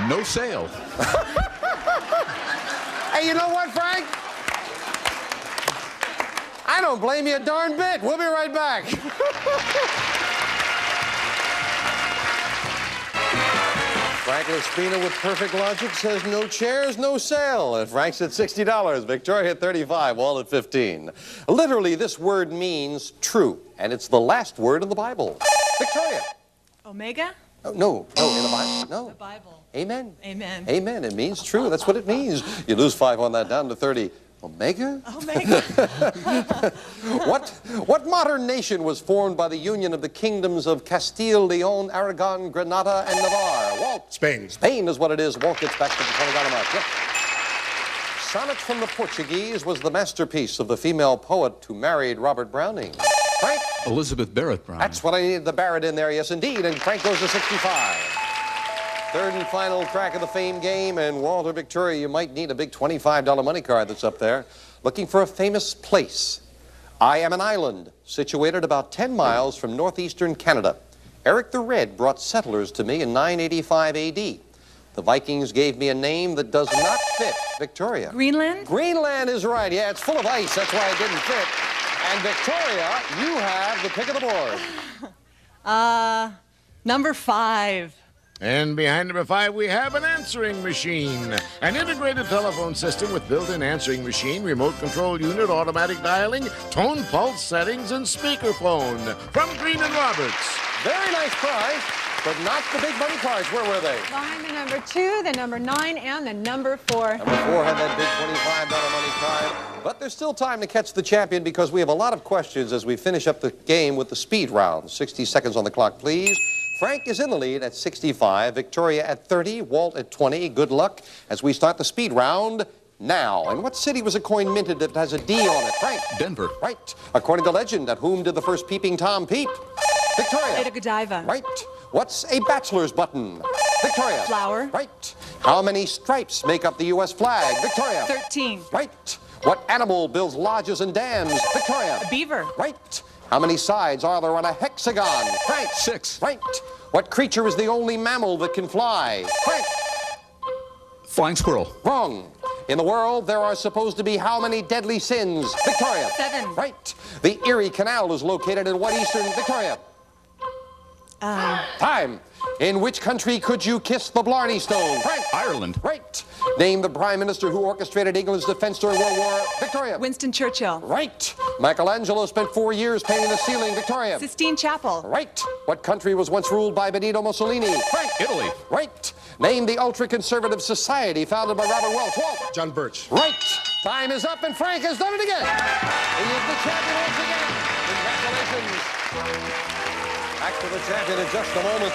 No sale. Hey, you know what, Frank? I don't blame you a darn bit. We'll be right back. Frank Laspina with perfect logic says no chairs, no sale. And Frank's at $60. Victoria at $35, Walt at $15. Literally, this word means true, and it's the last word in the Bible. Victoria. Omega? Oh, no, in the Bible. No. The Bible. Amen. Amen. Amen. It means true. That's what it means. You lose 5 on that, down to 30. Omega? Omega. What modern nation was formed by the union of the kingdoms of Castile, Leon, Aragon, Granada, and Navarre? Walt. Spain. Spain is what it is. Walt gets back to the $20 mark. Yep. Sonnet from the Portuguese was the masterpiece of the female poet who married Robert Browning. Frank? Elizabeth Barrett Brown. That's what I needed, the Barrett in there, yes indeed, and Frank goes to 65. Third and final crack of the fame game, and Walter, Victoria, you might need a big $25 money card that's up there. Looking for a famous place. I am an island situated about 10 miles from northeastern Canada. Eric the Red brought settlers to me in 985 AD. The Vikings gave me a name that does not fit. Victoria. Greenland? Greenland is right. Yeah, it's full of ice. That's why it didn't fit. And Victoria, you have the pick of the board. Number 5. And behind number 5, we have an answering machine. An integrated telephone system with built-in answering machine, remote control unit, automatic dialing, tone pulse settings, and speakerphone. From Green & Roberts. Very nice prize, but not the big money cards. Where were they? Behind the number 2, the number 9, and the number 4. Number 4 had that big $25 money card. But there's still time to catch the champion because we have a lot of questions as we finish up the game with the speed round. 60 seconds on the clock, please. Frank is in the lead at 65, Victoria at 30, Walt at 20. Good luck as we start the speed round now. And what city was a coin minted that has a D on it? Frank? Denver. Right. According to legend, at whom did the first peeping Tom peep? Victoria. Ada Godiva. Right. What's a bachelor's button? Victoria. Flower. Right. How many stripes make up the U.S. flag? Victoria. 13. Right. What animal builds lodges and dams? Victoria. A beaver. Right. How many sides are there on a hexagon? Frank. 6. Right. What creature is the only mammal that can fly? Frank. Flying squirrel. Wrong. In the world, there are supposed to be how many deadly sins? Victoria. 7. Right. The Erie Canal is located in what eastern? Victoria. Time. In which country could you kiss the Blarney Stone? Frank. Ireland. Right. Name the prime minister who orchestrated England's defense during World War. Victoria. Winston Churchill. Right. Michelangelo spent 4 years painting the ceiling. Victoria. Sistine Chapel. Right. What country was once ruled by Benito Mussolini? Frank. Italy. Right. Name the ultra-conservative society founded by Robert Welch. Walt. John Birch. Right. Time is up, and Frank has done it again. He is the champion once again. Congratulations. Back to the champion in just a moment.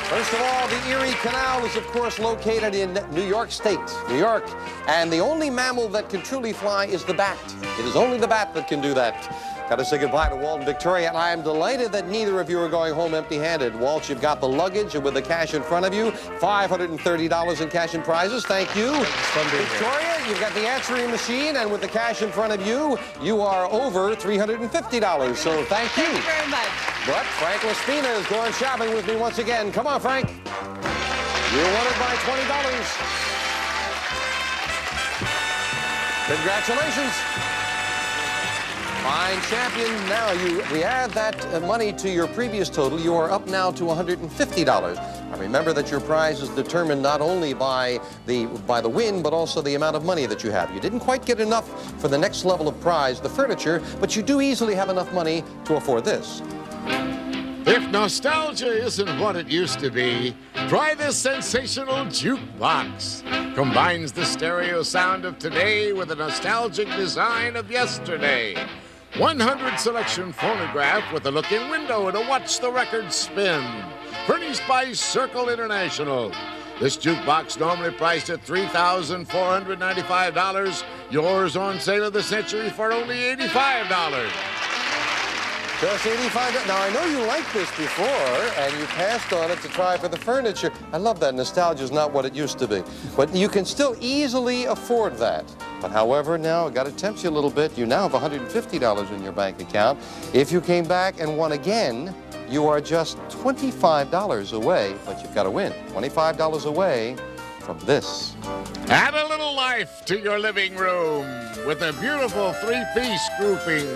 First of all, the Erie Canal is, of course, located in New York State, New York. And the only mammal that can truly fly is the bat. It is only the bat that can do that. Got to say goodbye to Walt and Victoria, and I am delighted that neither of you are going home empty-handed. Walt, you've got the luggage, and with the cash in front of you, $530 in cash and prizes. Thank you. Victoria, you've got the answering machine, and with the cash in front of you, you are over $350. So thank you. Thank you very much. But Frank Laspina is going shopping with me once again. Come on, Frank. You won it by $20. Congratulations. Fine champion. Now we add that money to your previous total. You are up now to $150. Now remember that your prize is determined not only by the win, but also the amount of money that you have. You didn't quite get enough for the next level of prize, the furniture, but you do easily have enough money to afford this. If nostalgia isn't what it used to be, try this sensational jukebox. Combines the stereo sound of today with the nostalgic design of yesterday. 100 selection phonograph with a look-in window to watch the record spin. Furnished by Circle International. This jukebox normally priced at $3,495. Yours on sale of the century for only $85. Just $85. Now, I know you liked this before, and you passed on it to try for the furniture. I love that. Nostalgia is not what it used to be. But you can still easily afford that. But however, now, I've got to tempt you a little bit. You now have $150 in your bank account. If you came back and won again, you are just $25 away, but you've got to win. $25 away from this. Add a little life to your living room with a beautiful three-piece grouping.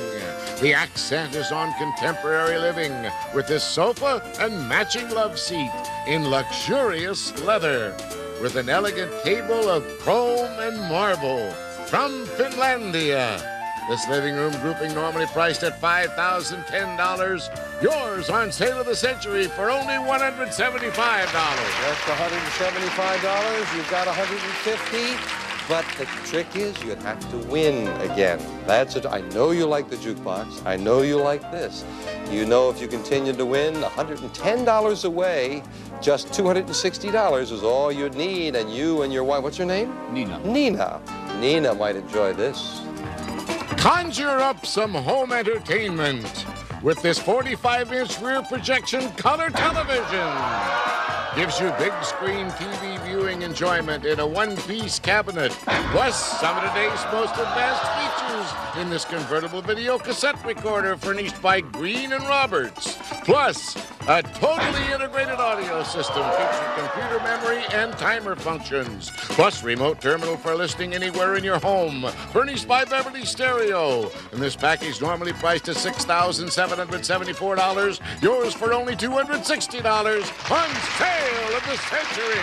The accent is on contemporary living with this sofa and matching love seat in luxurious leather with an elegant table of chrome and marble from Finlandia. This living room grouping normally priced at $5,010. Yours on sale of the century for only $175. That's $175. You've got $150. But the trick is you'd have to win again. That's it. I know you like the jukebox. I know you like this. You know if you continue to win, $110 away, just $260 is all you'd need. And you and your wife, what's her name? Nina. Nina might enjoy this. Conjure up some home entertainment with this 45-inch rear projection color television. Gives you big screen TV viewing enjoyment in a one-piece cabinet. Plus, some of today's most advanced features in this convertible video cassette recorder furnished by Green & Roberts. Plus, a totally integrated audio system featuring computer memory and timer functions. Plus, remote terminal for listening anywhere in your home. Furnished by Beverly Stereo. And this package normally priced at $6,774. Yours for only $260 on sale of the century.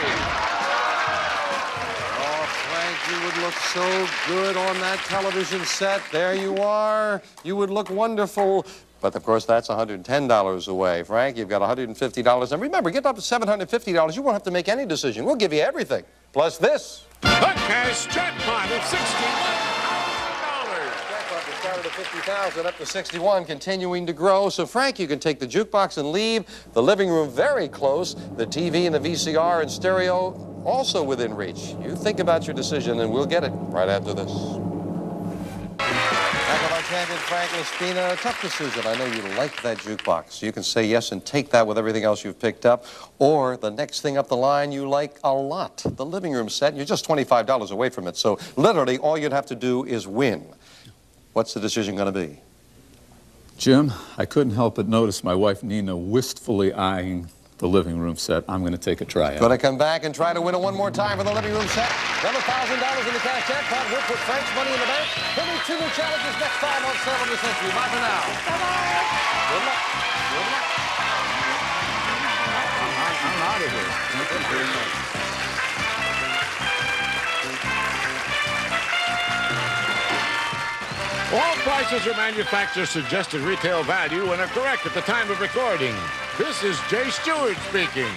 Oh, Frank, you would look so good on that television set. There you are. You would look wonderful. But, of course, that's $110 away. Frank, you've got $150. And remember, get up to $750. You won't have to make any decision. We'll give you everything. Plus this. The cash jackpot of $61,000. Started at 50,000 up to 61, continuing to grow. So, Frank, you can take the jukebox and leave. The living room very close. The TV and the VCR and stereo also within reach. You think about your decision, and we'll get it right after this. Back with our champion, Frank Laspina. A tough decision. I know you like that jukebox. You can say yes and take that with everything else you've picked up. Or the next thing up the line you like a lot, the living room set. You're just $25 away from it. So, literally, all you'd have to do is win. What's the decision going to be? Jim, I couldn't help but notice my wife Nina wistfully eyeing the living room set. I'm going to take a try at it. Going to come back and try to win it one more time for the living room set. Another $1,000 in the cash jackpot. We'll put Frank's money in the bank. He'll meet two new challenges next time on Sale of the Century. Bye for now. Bye-bye. Good luck. Good luck. I'm out of here. Thank you very much. All prices are manufacturer suggested retail value and are correct at the time of recording. This is Jay Stewart speaking.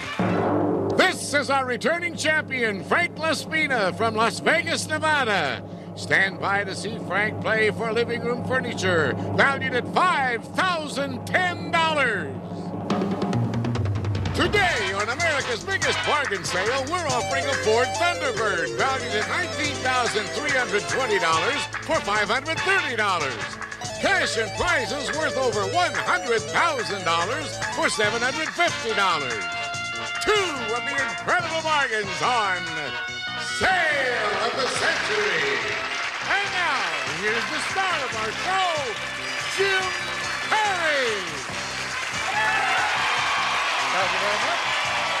This is our returning champion, Frank Laspina from Las Vegas, Nevada. Stand by to see Frank play for living room furniture, valued at $5,010. Today, on America's biggest bargain sale, we're offering a Ford Thunderbird valued at $19,320 for $530. Cash and prizes worth over $100,000 for $750. Two of the incredible bargains on Sale of the Century. And now, here's the star of our show, Jim Perry. Thank you very much.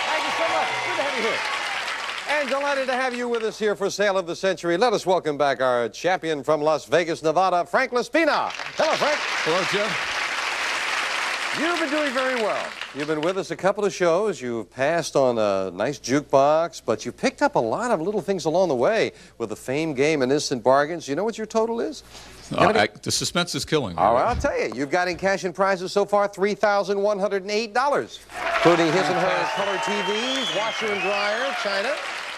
Thank you so much. Good to have you here. And delighted to have you with us here for Sale of the Century. Let us welcome back our champion from Las Vegas, Nevada, Frank Laspina. Hello, Frank. Hello, Jim. You've been doing very well. You've been with us a couple of shows. You've passed on a nice jukebox, but you picked up a lot of little things along the way with the Fame Game and Instant Bargains. You know what your total is? The suspense is killing me. All right, I'll tell you. You've got in cash and prizes so far $3,108, including his and her color TVs, washer and dryer, china,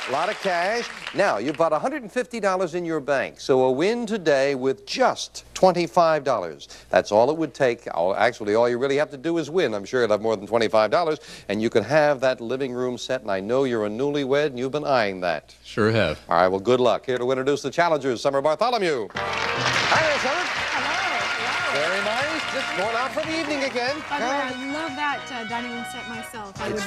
a lot of cash. Now, you've got $150 in your bank, so a win today with just $25. That's all it would take. Actually, all you really have to do is win. I'm sure you'll have more than $25, and you can have that living room set, and I know you're a newlywed, and you've been eyeing that. Sure have. All right, well, good luck. Here to introduce the challengers, Summer Bartholomew. Hi there, Summer. Hello. Very nice. Just going out for the evening again. By the way, I love that dining room set myself. I would,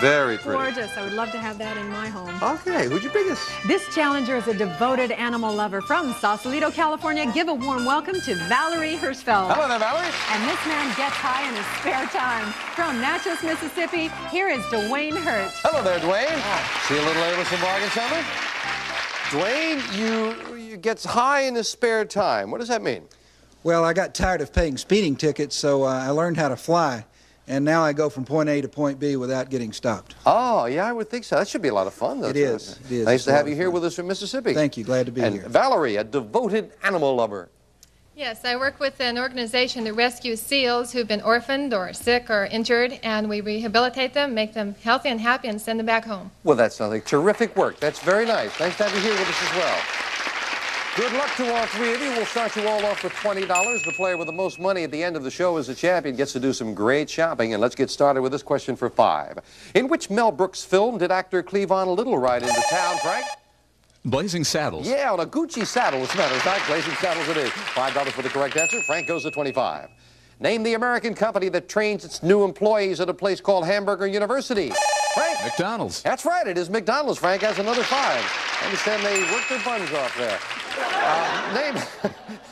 very pretty. Gorgeous. I would love to have that in my home. Okay, who'd you pick us? This challenger is a devoted animal lover from Sausalito, California. Give a warm welcome to Valerie Hirschfeld. Hello there, Valerie. And this man gets high in his spare time. From Natchez, Mississippi, here is Dwayne Hurt. Hello there, Dwayne. See you a little later with some bargains, Summer? Dwayne, you gets high in his spare time. What does that mean? Well, I got tired of paying speeding tickets, so I learned how to fly. And now I go from point A to point B without getting stopped. Oh, yeah, I would think so. That should be a lot of fun, though. It is. It is. Nice to have you here with us from Mississippi. Thank you. Glad to be here. And Valerie, a devoted animal lover. Yes, I work with an organization that rescues seals who've been orphaned or sick or injured, and we rehabilitate them, make them healthy and happy, and send them back home. Well, that sounds like terrific work. That's very nice. Nice to have you here with us as well. Good luck to all three of you. We'll start you all off with $20. The player with the most money at the end of the show is the champion, gets to do some great shopping. And let's get started with this question for 5. In which Mel Brooks film did actor Cleavon Little ride into town, Frank? Blazing Saddles. Yeah, on a Gucci saddle, as a matter of fact. Blazing Saddles it is. $5 for the correct answer. Frank goes to 25. Name the American company that trains its new employees at a place called Hamburger University. Frank? McDonald's. That's right, it is McDonald's. Frank has another 5. I understand they work their buns off there.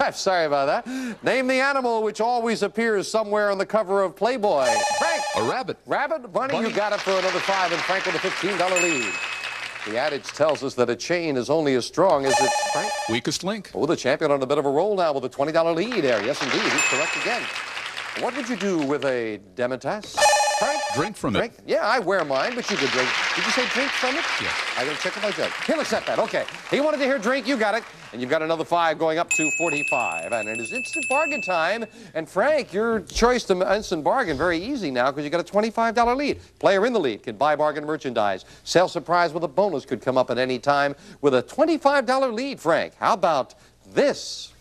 I'm sorry about that. Name the animal which always appears somewhere on the cover of Playboy. Frank? A rabbit. Rabbit? Bunny, you got it for another 5, and Frank with a $15 lead. The adage tells us that a chain is only as strong as its, Frank? Weakest link. Oh, the champion on a bit of a roll now with a $20 lead there. Yes, indeed. He's correct again. What would you do with a Demetas? Frank? Drink from Drink? it. Yeah, I wear mine, but you could drink. Did you say drink from it? Yeah. I gotta check with my judge. He'll accept that. Okay. He wanted to hear drink. You got it. And you've got another 5 going up to 45. And it is instant bargain time. And Frank, your choice to instant bargain, very easy now because you got a $25 lead. Player in the lead can buy bargain merchandise. Sale surprise with a bonus could come up at any time with a $25 lead, Frank. How about this?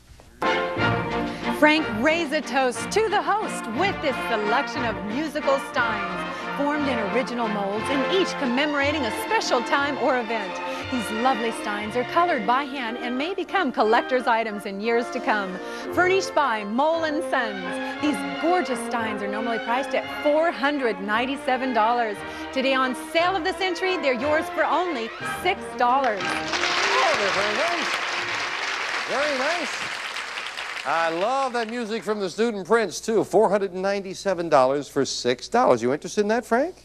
Frank, raise a toast to the host with this selection of musical steins formed in original molds and each commemorating a special time or event. These lovely steins are colored by hand and may become collector's items in years to come. Furnished by Mole & Sons, these gorgeous steins are normally priced at $497. Today on Sale of the Century, they're yours for only $6. Oh, they're very nice. Very nice. I love that music from the Student Prince, too. $497 for $6. You interested in that, Frank?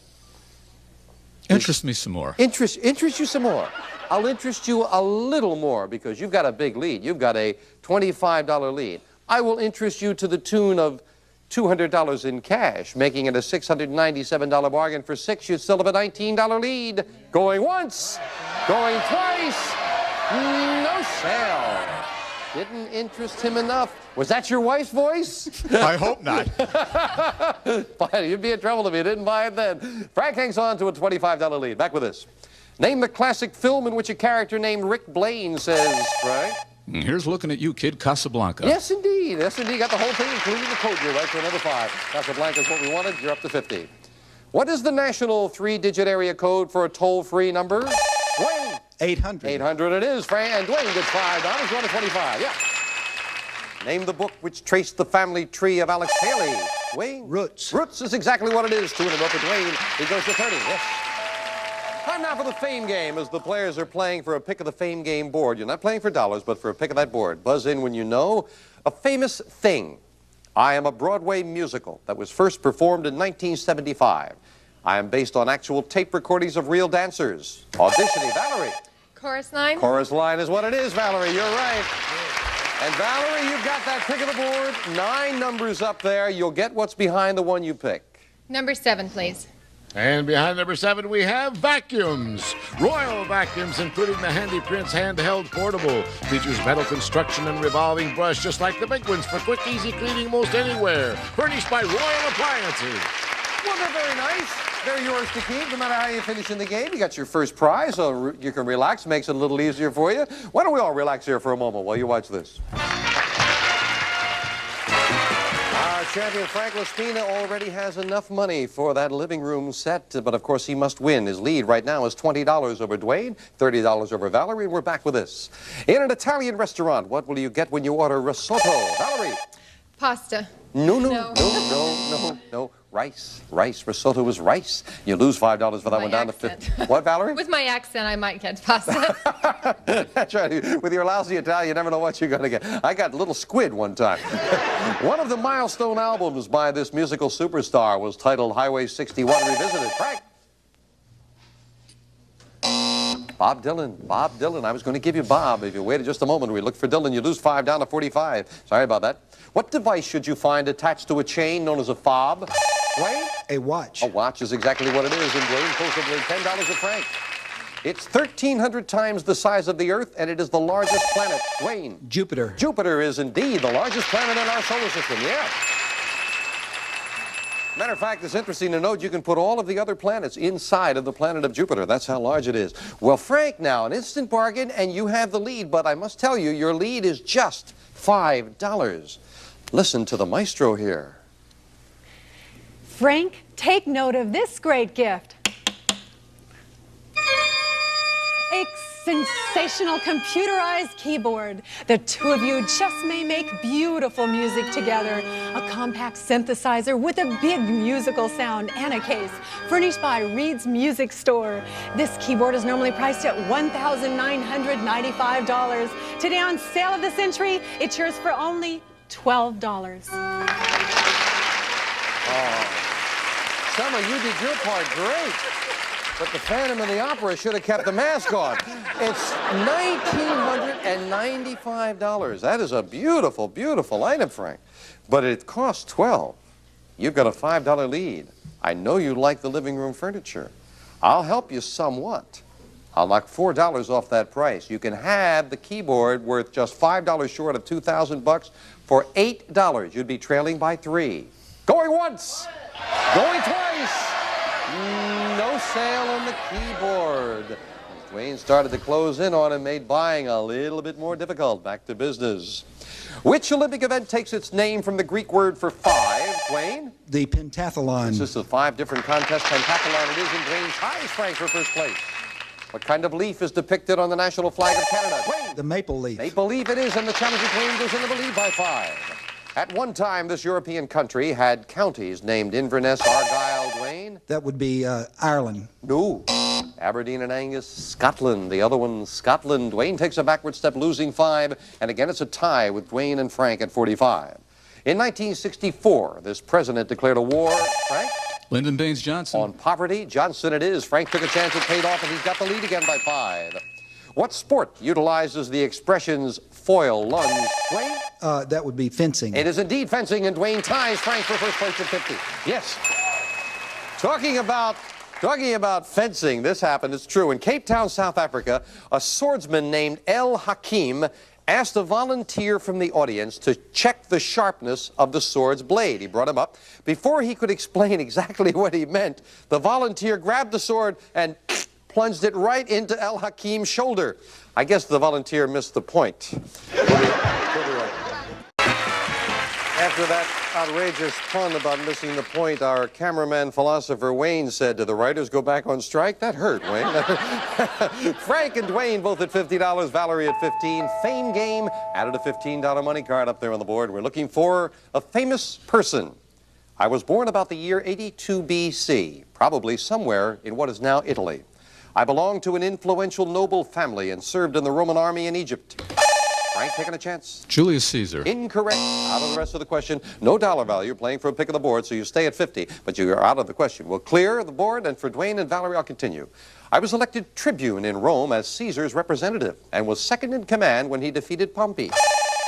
Interest me some more. Interest you some more. I'll interest you a little more because you've got a big lead. You've got a $25 lead. I will interest you to the tune of $200 in cash, making it a $697 bargain. For $6, you'd still have a $19 lead. Going once, going twice, no sale. Didn't interest him enough. Was that your wife's voice? I hope not. You'd be in trouble if you didn't buy it then. Frank hangs on to a $25 lead. Back with this. Name the classic film in which a character named Rick Blaine says, Frank? Here's looking at you, kid. Casablanca. Yes, indeed. Yes, indeed. Got the whole thing, including the code. You're right for another 5. Casablanca is what we wanted. You're up to 50. What is the national 3-digit area code for a toll-free number? Dwayne. 800. 800 it is, Frank. And Dwayne gets $5. You're on to 25. Yeah. Name the book which traced the family tree of Alex Haley. Dwayne? Roots. Roots is exactly what it is. 2 in a row for Dwayne. He goes to 30. Yes. Time now for the Fame Game as the players are playing for a pick of the Fame Game board. You're not playing for dollars, but for a pick of that board. Buzz in when you know a famous thing. I am a Broadway musical that was first performed in 1975. I am based on actual tape recordings of real dancers. Auditioning, Valerie. Chorus line? Chorus line is what it is, Valerie. You're right. And Valerie, you've got that pick of the board. 9 numbers up there. You'll get what's behind the one you pick. Number 7, please. And behind number 7, we have vacuums. Royal vacuums, including the Handy Prince handheld portable. Features metal construction and revolving brush, just like the big ones, for quick, easy cleaning most anywhere. Furnished by Royal Appliances. Well, they're very nice. They're yours to keep, no matter how you finish in the game. You got your first prize, so you can relax. Makes it a little easier for you. Why don't we all relax here for a moment while you watch this? Our champion, Frank Laspina, already has enough money for that living room set, but of course he must win. His lead right now is $20 over Dwayne, $30 over Valerie. We're back with this. In an Italian restaurant, what will you get when you order risotto? Valerie? Pasta. No. Rice. Risotto is rice. You lose $5 for that one down to 50. What, Valerie? With my accent, I might get pasta. That's right. With your lousy Italian, you never know what you're going to get. I got Little Squid one time. One of the milestone albums by this musical superstar was titled Highway 61 Revisited. Frank? Bob Dylan. Bob Dylan. I was going to give you Bob. If you waited just a moment, we looked for Dylan. You lose 5 down to 45. Sorry about that. What device should you find attached to a chain known as a fob? Dwayne? A watch. A watch is exactly what it is. And Dwayne pulls up with $10 of Frank. It's 1,300 times the size of the Earth, and it is the largest planet. Dwayne? Jupiter. Jupiter is indeed the largest planet in our solar system, yeah. Matter of fact, it's interesting to note you can put all of the other planets inside of the planet of Jupiter. That's how large it is. Well, Frank, now, an instant bargain, and you have the lead, but I must tell you, your lead is just $5. Listen to the maestro here. Frank, take note of this great gift. A sensational computerized keyboard. The two of you just may make beautiful music together. A compact synthesizer with a big musical sound and a case, furnished by Reed's Music Store. This keyboard is normally priced at $1,995. Today on Sale of the Century, it's yours for only $12. Summer, you did your part great. But the Phantom of the Opera should have kept the mask on. It's $1,995. That is a beautiful, beautiful item, Frank. But it costs $12. You've got a $5 lead. I know you like the living room furniture. I'll help you somewhat. I'll knock $4 off that price. You can have the keyboard worth just $5 short of $2,000 for $8. You'd be trailing by 3. Going once. Going twice. No sale on the keyboard. Dwayne started to close in on him, made buying a little bit more difficult. Back to business. Which Olympic event takes its name from the Greek word for 5, Dwayne? The pentathlon. Consists of 5 different contests. Pentathlon it is, and Dwayne ties Frank for first place. What kind of leaf is depicted on the national flag of Canada? Dwayne? The maple leaf. Maple leaf it is, and the challenger Dwayne goes into the lead by 5. At one time, this European country had counties named Inverness, Argyll, Dwayne. That would be Ireland. No. Aberdeen and Angus, Scotland. The other one, Scotland. Dwayne takes a backward step, losing 5. And again, it's a tie with Dwayne and Frank at 45. In 1964, this president declared a war, Frank? Lyndon Baines Johnson. On poverty. Johnson it is. Frank took a chance, it paid off, and he's got the lead again by 5. What sport utilizes the expressions foil, lunge, Dwayne? That would be fencing. It is indeed fencing, and Dwayne ties Frank for first place at 50. Yes. Talking about fencing, this happened, it's true. In Cape Town, South Africa, a swordsman named El Hakim asked a volunteer from the audience to check the sharpness of the sword's blade. He brought him up. Before he could explain exactly what he meant, the volunteer grabbed the sword and plunged it right into El Hakim's shoulder. I guess the volunteer missed the point. After that outrageous pun about missing the point, our cameraman philosopher Wayne said, "Do the writers go back on strike?" That hurt, Wayne. Frank and Dwayne both at $50, Valerie at 15. Fame game added a $15 money card up there on the board. We're looking for a famous person. I was born about the year 82 BC, probably somewhere in what is now Italy. I belonged to an influential noble family and served in the Roman army in Egypt. Frank, taking a chance? Julius Caesar. Incorrect. Out of the rest of the question. No dollar value, playing for a pick of the board, so you stay at 50, but you are out of the question. We'll clear the board, and for Dwayne and Valerie, I'll continue. I was elected tribune in Rome as Caesar's representative and was second in command when he defeated Pompey.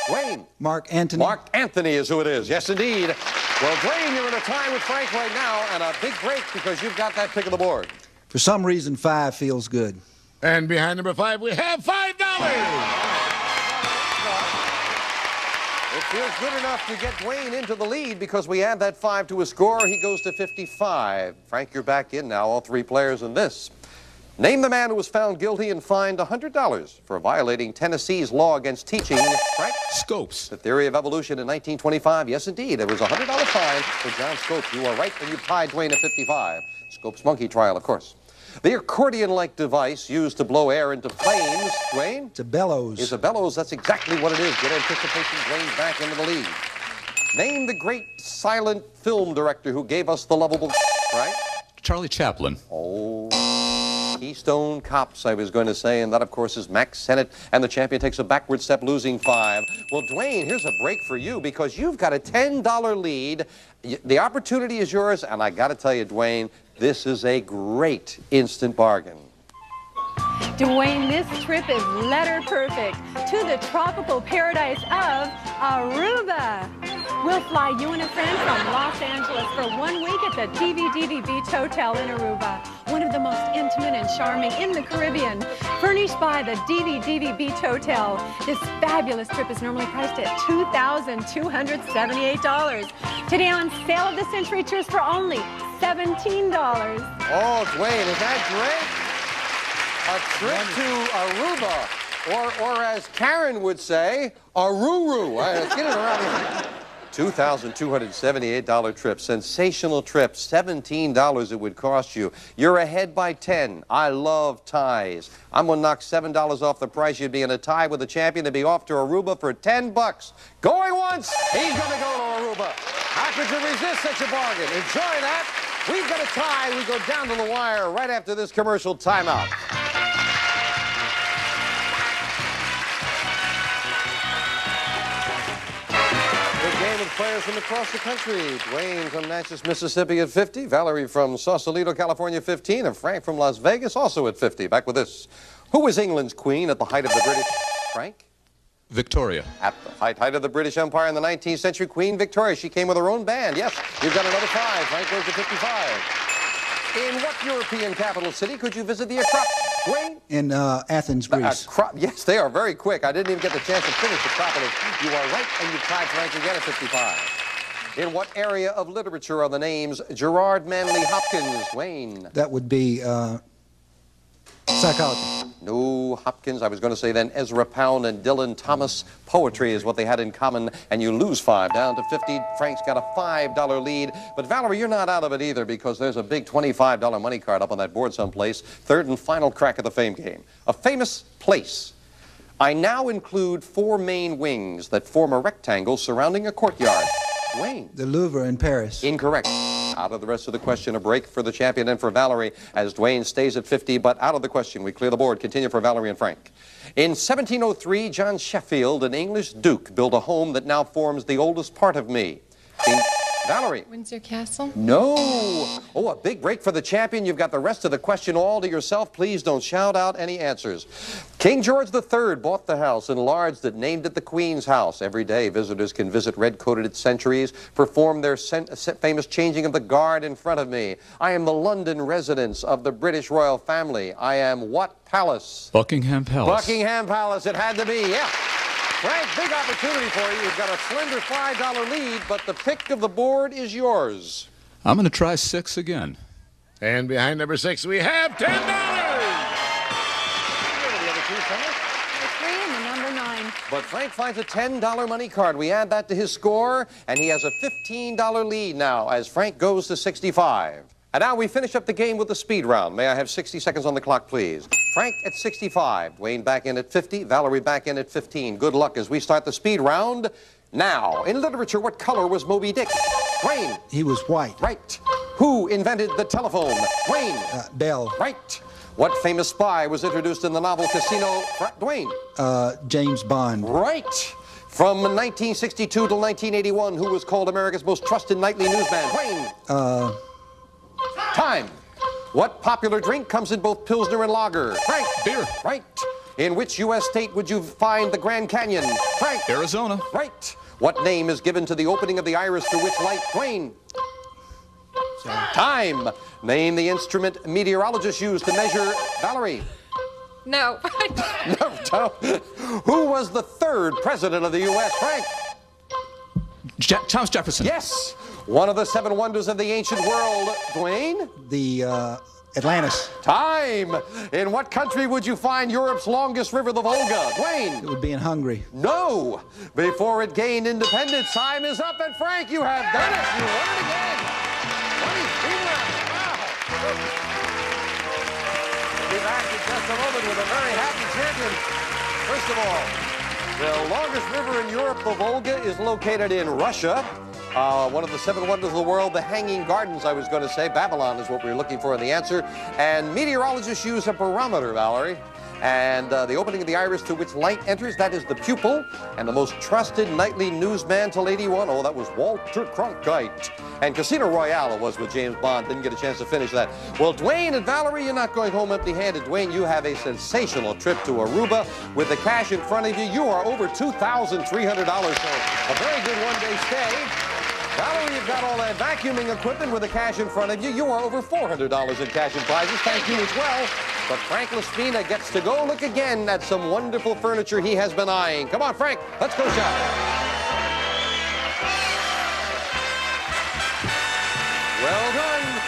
Dwayne. Mark Antony. Mark Antony is who it is. Yes, indeed. Well, Dwayne, you're in a tie with Frank right now, and a big break because you've got that pick of the board. For some reason, 5 feels good. And behind number 5, we have $5. It feels good enough to get Dwayne into the lead because we add that 5 to his score. He goes to 55. Frank, you're back in now, all 3 players in this. Name the man who was found guilty and fined $100 for violating Tennessee's law against teaching. Frank? Scopes. The theory of evolution in 1925. Yes, indeed. It was a $100 fine for John Scopes. You are right, and you tied Dwayne at 55. Scopes' monkey trial, of course. The accordion-like device used to blow air into flames, Dwayne? It's a bellows. Is a bellows. That's exactly what it is. Good anticipation. Dwayne's back into the lead. Name the great silent film director who gave us The Lovable, right? Charlie Chaplin. Oh, Keystone Cops, I was going to say, and that, of course, is Max Sennett, and the champion takes a backward step, losing 5. Well, Dwayne, here's a break for you because you've got a $10 lead. The opportunity is yours, and I got to tell you, Dwayne, this is a great instant bargain. Dwayne, this trip is letter perfect to the tropical paradise of Aruba. We'll fly you and a friend from Los Angeles for 1 week at the DVD Beach Hotel in Aruba, one of the most intimate and charming in the Caribbean, furnished by the DVD Beach Hotel. This fabulous trip is normally priced at $2,278. Today on Sale of the Century Tours for only $17. Oh, Dwayne, is that great? A trip to Aruba, or as Karen would say, Aruru. Let's get it around here. $2,278 trip, sensational trip, $17 it would cost you. You're ahead by 10. I love ties. I'm going to knock $7 off the price. You'd be in a tie with the champion to be off to Aruba for 10 bucks. Going once, he's going to go to Aruba. How could you resist such a bargain? Enjoy that. We've got a tie. We go down to the wire right after this commercial timeout. Game with players from across the country. Dwayne from Natchez, Mississippi at 50. Valerie from Sausalito, California, 15. And Frank from Las Vegas, also at 50. Back with this. Who was England's queen at the height of the British... Frank? Victoria. At the height of the British Empire in the 19th century, Queen Victoria. She came with her own band. Yes, you've got another 5. Frank goes to 55. In what European capital city could you visit the Acropolis? Dwayne? In Athens, Greece. Yes, they are very quick. I didn't even get the chance to finish the Acropolis. You are right, and you've tied Frank again at 55. In what area of literature are the names Gerard Manley Hopkins? Dwayne? That would be psychology. No, Hopkins. I was going to say then Ezra Pound and Dylan Thomas. Poetry is what they had in common, and you lose 5 down to 50. Frank's got a $5 lead. But Valerie, you're not out of it either, because there's a big $25 money card up on that board someplace. Third and final crack of the fame game. A famous place. I now include 4 main wings that form a rectangle surrounding a courtyard. Dwayne? The Louvre in Paris. Incorrect. Out of the rest of the question, a break for the champion and for Valerie as Dwayne stays at 50, but out of the question. We clear the board. Continue for Valerie and Frank. In 1703, John Sheffield, an English duke, built a home that now forms the oldest part of me. Valerie. Windsor Castle? No. Oh, a big break for the champion. You've got the rest of the question all to yourself. Please don't shout out any answers. King George III bought the house, enlarged it, named it the Queen's House. Every day, visitors can visit red-coated centuries, perform their famous changing of the guard in front of me. I am the London residence of the British royal family. I am what palace? Buckingham Palace. Buckingham Palace. It had to be, yeah. Frank, big opportunity for you. You've got a slender $5 lead, but the pick of the board is yours. I'm going to try 6 again. And behind number 6, we have $10. But Frank finds a $10 money card. We add that to his score, and he has a $15 lead now as Frank goes to 65. And now we finish up the game with the speed round. May I have 60 seconds on the clock, please? Frank at 65, Dwayne back in at 50, Valerie back in at 15. Good luck as we start the speed round now. In literature, what color was Moby Dick? Dwayne. He was white. Right. Who invented the telephone? Dwayne. Bell. Right. What famous spy was introduced in the novel Casino? Dwayne. James Bond. Right. From 1962 till 1981, who was called America's most trusted nightly newsman? Dwayne. Time. What popular drink comes in both Pilsner and Lager? Frank. Beer. Right. In which U.S. state would you find the Grand Canyon? Frank. Arizona. Right. What name is given to the opening of the iris through which light? Dwayne. Time. Name the instrument meteorologists use to measure... Valerie. No. No. Who was the 3rd president of the U.S.? Frank. Thomas Jefferson. Yes. One of the 7 wonders of the ancient world. Dwayne? The Atlantis. Time. In what country would you find Europe's longest river, the Volga? Dwayne? It would be in Hungary. No. Before it gained independence, time is up. And Frank, you have done it. You won it again. 23 rounds. Wow. We'll be back in just a moment with a very happy champion. First of all, the longest river in Europe, the Volga, is located in Russia. One of the 7 wonders of the world, the Hanging Gardens, I was going to say. Babylon is what we were looking for in the answer. And meteorologists use a barometer, Valerie. And the opening of the iris through which light enters, that is the pupil. And the most trusted nightly newsman till 81, oh, that was Walter Cronkite. And Casino Royale was with James Bond. Didn't get a chance to finish that. Well, Dwayne and Valerie, you're not going home empty-handed. Dwayne, you have a sensational trip to Aruba. With the cash in front of you, you are over $2,300. So a very good one-day stay. Valerie, you've got all that vacuuming equipment with the cash in front of you. You are over $400 in cash and prizes. Thank you as well. But Frank Laspina gets to go look again at some wonderful furniture he has been eyeing. Come on, Frank, let's go shopping. Well done.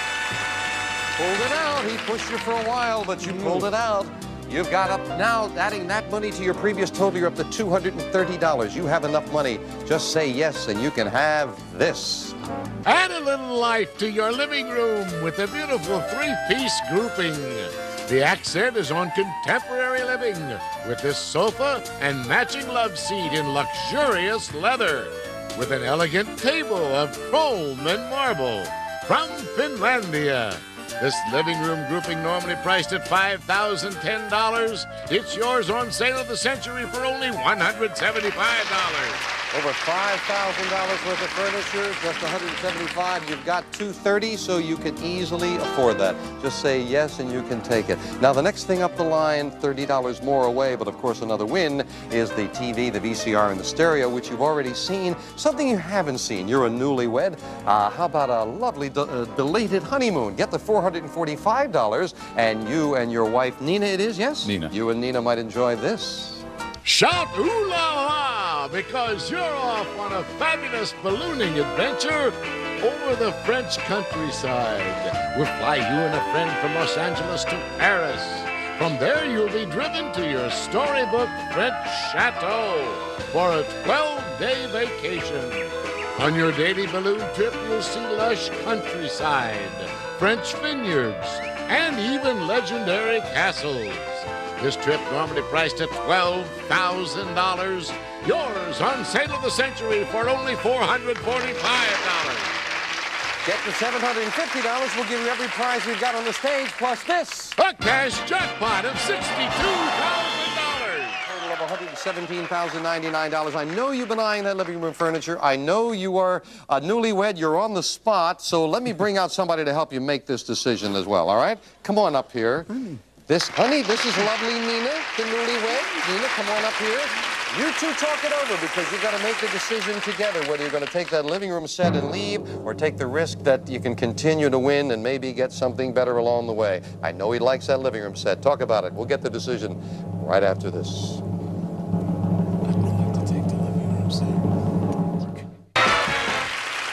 Pulled it out. He pushed you for a while, but you pulled it out. You've got up now, adding that money to your previous total, you're up to $230. You have enough money. Just say yes, and you can have this. Add a little life to your living room with a beautiful three-piece grouping. The accent is on contemporary living with this sofa and matching love seat in luxurious leather with an elegant table of chrome and marble from Finlandia. This living room grouping normally priced at $5,010. It's yours on sale of the century for only $175. Over $5,000 worth of furniture, just $175. You've got $230, so you can easily afford that. Just say yes, and you can take it. Now, the next thing up the line, $30 more away, but of course another win, is the TV, the VCR, and the stereo, which you've already seen. Something you haven't seen. You're a newlywed. How about a lovely belated honeymoon? Get the $445, and you and your wife, Nina, it is, yes? Nina. You and Nina might enjoy this. Shout ooh la la, because you're off on a fabulous ballooning adventure over the French countryside. We'll fly you and a friend from Los Angeles to Paris. From there, you'll be driven to your storybook French chateau for a 12-day vacation. On your daily balloon trip, you'll see lush countryside, French vineyards, and even legendary castles. This trip normally priced at $12,000. Yours on sale of the century for only $445. Get the $750. We'll give you every prize we've got on the stage, plus this. A cash jackpot of $62,000. Total of $117,099. I know you've been eyeing that living room furniture. I know you are a newlywed. You're on the spot. So let me bring out somebody to help you make this decision as well, all right? Come on up here. This is lovely Nina, the newlywed. Nina, come on up here. You two talk it over because you've got to make the decision together whether you're going to take that living room set and leave or take the risk that you can continue to win and maybe get something better along the way. I know he likes that living room set. Talk about it. We'll get the decision right after this.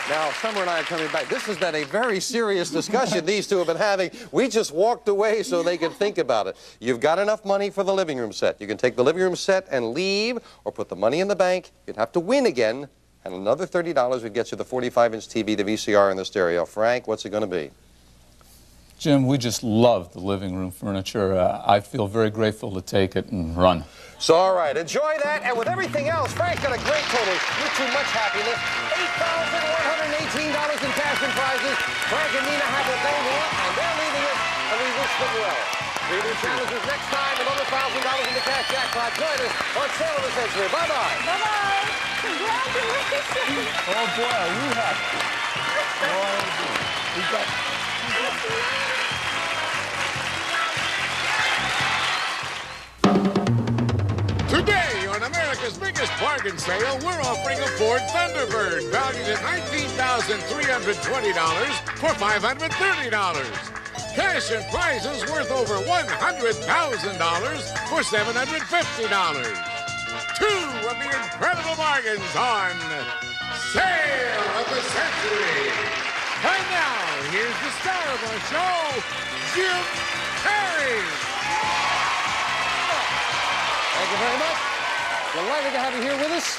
Now, Summer and I are coming back. This has been a very serious discussion these two have been having. We just walked away so they could think about it. You've got enough money for the living room set. You can take the living room set and leave or put the money in the bank. You'd have to win again, and another $30 would get you the 45-inch TV, the VCR, and the stereo. Frank, what's it going to be? Jim, we just love the living room furniture. I feel very grateful to take it and run. So, all right, enjoy that. And with everything else, Frank got a great total. You too much happiness. $8,118 in cash and prizes. Frank and Nina have what they want, and they're leaving us, and we wish them well. Three new challenges next time, another $1,000 in the cash jackpot. Join us on Sale of the Century. Bye-bye. Bye-bye. Congratulations. Oh, boy, are you happy? We got... Today, on America's biggest bargain sale, we're offering a Ford Thunderbird valued at $19,320 for $530. Cash and prizes worth over $100,000 for $750. Two of the incredible bargains on Sale of the Century. And now, here's the star of our show, Jim Carrey. Thank you very much. Delighted to have you here with us.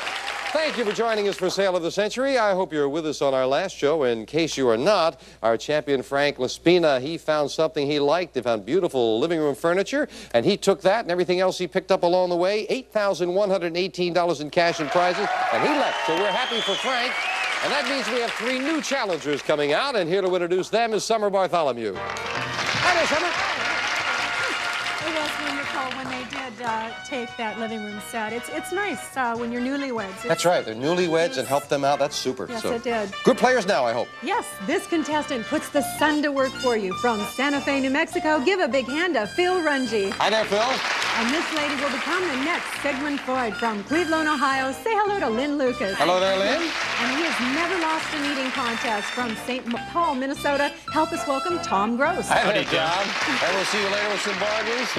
Thank you for joining us for Sale of the Century. I hope you're with us on our last show. In case you are not, our champion Frank Laspina, he found something he liked. He found beautiful living room furniture, and he took that and everything else he picked up along the way, $8,118 in cash and prizes, and he left. So we're happy for Frank. And that means we have three new challengers coming out, and here to introduce them is Summer Bartholomew. Hi there, Summer. It was wonderful when they did take that living room set. It's nice when you're newlyweds. That's right. They're newlyweds and help them out. That's super. Yes, So, it did. good players now, I hope. Yes, this contestant puts the sun to work for you. From Santa Fe, New Mexico, give a big hand to Phil Runge. Hi there, Phil. And this lady will become the next Sigmund Freud. From Cleveland, Ohio, say hello to Lynn Lucas. Hello there, Lynn. And he has never lost an eating contest. From St. Paul, Minnesota, help us welcome Tom Gross. Hi there, John. And we'll see you later with some bargains.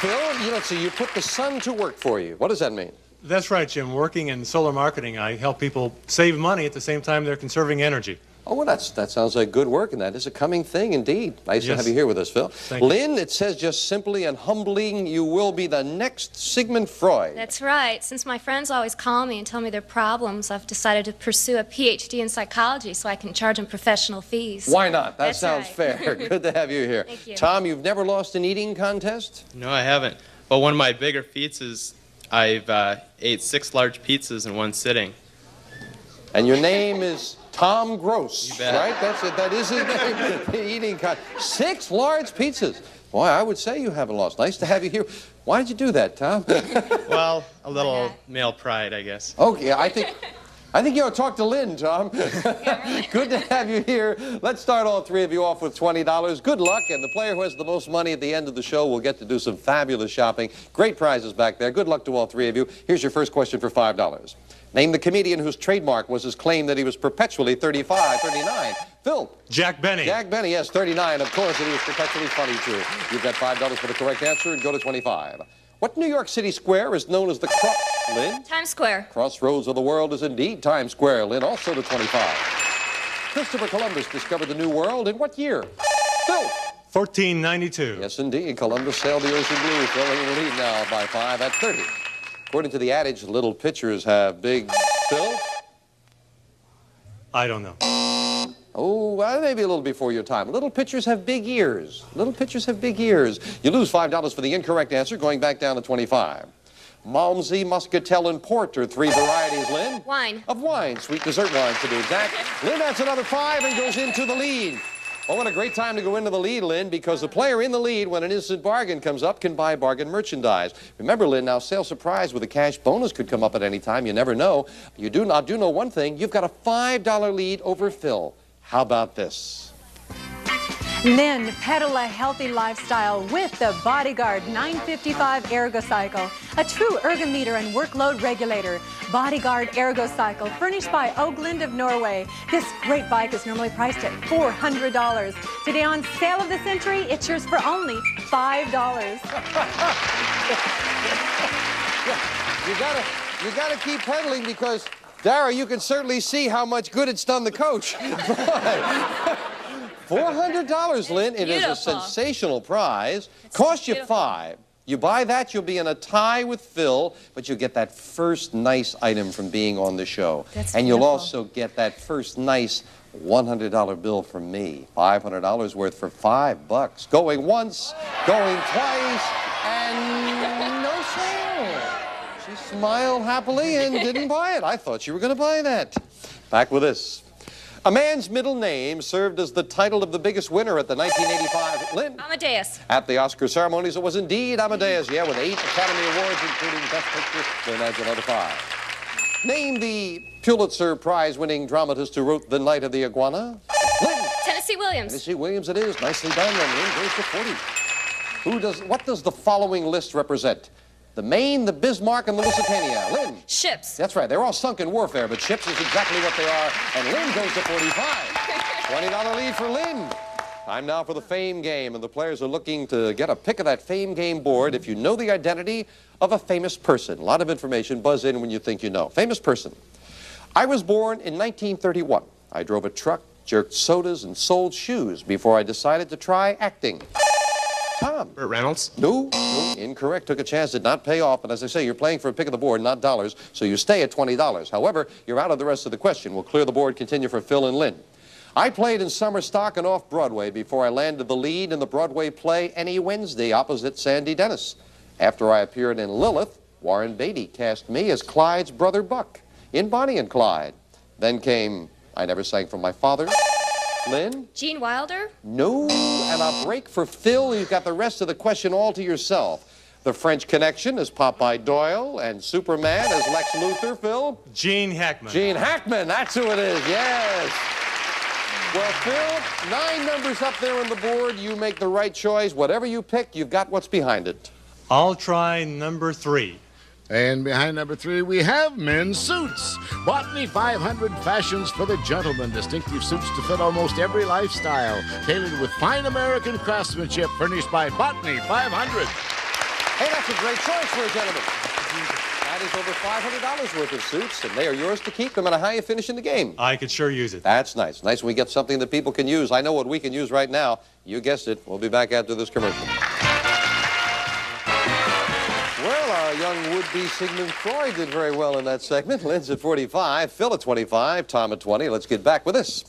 Phil, so you put the sun to work for you. What does that mean? That's right, Jim. Working in solar marketing, I help people save money at the same time they're conserving energy. Oh, well, that sounds like good work, and that is a coming thing indeed. Nice to have you here with us, Phil. Thank you. Lynn, it says just simply and humbling, you will be the next Sigmund Freud. That's right. Since my friends always call me and tell me their problems, I've decided to pursue a PhD in psychology so I can charge them professional fees. Why not? That That's sounds right. fair. Good to have you here. Thank you. Tom, you've never lost an eating contest? No, I haven't. But one of my bigger feats is I've ate 6 large pizzas in one sitting. And your name is Tom Gross, You bet. right? That is his name. The eating contest. 6 large pizzas. Boy, I would say you haven't lost. Nice to have you here. Why did you do that, Tom? Well, a little male pride, I guess. Okay, I think you ought to talk to Lynn, Tom. Good to have you here. Let's start all 3 of you off with $20. Good luck, and the player who has the most money at the end of the show will get to do some fabulous shopping. Great prizes back there. Good luck to all 3 of you. Here's your first question for $5. Name the comedian whose trademark was his claim that he was perpetually 39. Phil. Jack Benny. Jack Benny, yes, 39, of course, and he was perpetually funny, too. You've got $5 for the correct answer, and go to 25. What New York City square is known as the Lynn? Times Square. Crossroads of the world is indeed Times Square. Lynn, also to 25. Christopher Columbus discovered the New World in what year? Phil. 1492. Yes, indeed. Columbus sailed the ocean blue, filling the lead now by 5 at 30. According to the adage, little pitchers have big... Phil? I don't know. Oh, well, maybe a little before your time. Little pitchers have big ears. Little pitchers have big ears. You lose $5 for the incorrect answer, going back down to 25. Malmsey, Muscatel, and Port are 3 varieties, Lynn. Wine. Of wine. Sweet dessert wine, to be exact. Lynn adds another 5 and goes into the lead. Oh, what a great time to go into the lead, Lynn, because the player in the lead, when an instant bargain comes up, can buy bargain merchandise. Remember, Lynn, now sale surprise with a cash bonus could come up at any time. You never know. You do know one thing. You've got a $5 lead over Phil. How about this? Lynn, pedal a healthy lifestyle with the Bodyguard 955 Ergocycle, a true ergometer and workload regulator. Bodyguard Ergocycle, furnished by Oakland of Norway. This great bike is normally priced at $400. Today on Sale of the Century, it's yours for only $5. You gotta keep pedaling because, Dara, you can certainly see how much good it's done the coach. $400, Lynn. It is a sensational prize. Cost you $5. You buy that, you'll be in a tie with Phil, but you'll get that first nice item from being on the show. And you'll also get that first nice $100 bill from me. $500 worth for $5. Going once, going twice, and no sale. She smiled happily and didn't buy it. I thought you were going to buy that. Back with this. A man's middle name served as the title of the biggest winner at the 1985 Lynn. Amadeus. At the Oscar ceremonies, it was indeed Amadeus, yeah, with 8 Academy Awards, including Best Picture. Lynn adds another 5. Name the Pulitzer Prize-winning dramatist who wrote The Night of the Iguana. Lynn. Tennessee Williams. Tennessee Williams it is. Nicely done, and Lynn goes to 40. What does the following list represent? The Maine, the Bismarck, and the Lusitania. Lynn. Ships. That's right. They're all sunk in warfare, but ships is exactly what they are. And Lynn goes to 45. $20 lead for Lynn. Time now for the Fame Game, and the players are looking to get a pick of that Fame Game board if you know the identity of a famous person. A lot of information. Buzz in when you think you know. Famous person. I was born in 1931. I drove a truck, jerked sodas, and sold shoes before I decided to try acting. Tom. Burt Reynolds? No, incorrect. Took a chance, did not pay off. And as I say, you're playing for a pick of the board, not dollars, so you stay at $20. However, you're out of the rest of the question. We'll clear the board, continue for Phil and Lynn. I played in summer stock and off-Broadway before I landed the lead in the Broadway play Any Wednesday opposite Sandy Dennis. After I appeared in Lilith, Warren Beatty cast me as Clyde's brother Buck in Bonnie and Clyde. Then came I Never Sang for My Father, Lynn? Gene Wilder? No. And a break for Phil. You've got the rest of the question all to yourself. The French Connection is Popeye Doyle, and Superman is Lex Luthor. Phil? Gene Hackman. Gene Hackman, that's who it is, yes. Well, Phil, 9 numbers up there on the board. You make the right choice. Whatever you pick, you've got what's behind it. I'll try number 3. And behind number 3, we have men's suits. Botany 500 fashions for the gentleman. Distinctive suits to fit almost every lifestyle. Tailored with fine American craftsmanship. Furnished by Botany 500. Hey, that's a great choice for a gentleman. That is over $500 worth of suits, and they are yours to keep no matter how you finish in the game. I could sure use it. That's nice. Nice when we get something that people can use. I know what we can use right now. You guessed it. We'll be back after this commercial. Well, our young would-be Sigmund Freud did very well in that segment. Lynn's at 45, Phil at 25, Tom at 20. Let's get back with this.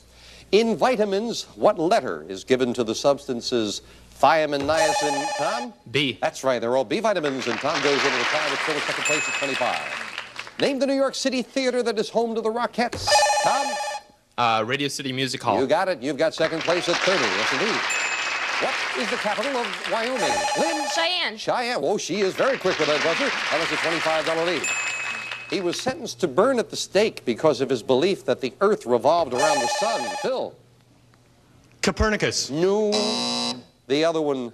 In vitamins, what letter is given to the substances thiamine, niacin? Tom? B. That's right. They're all B vitamins, and Tom goes into the tie with Phil at second place at 25. Name the New York City theater that is home to the Rockettes. Tom? Radio City Music Hall. You got it. You've got second place at 30. Yes, indeed. What is the capital of Wyoming? Lynn? Cheyenne. Cheyenne. Oh, she is very quick with that buzzer. That was a $25 lead. He was sentenced to burn at the stake because of his belief that the Earth revolved around the sun. Phil? Copernicus. No. The other one,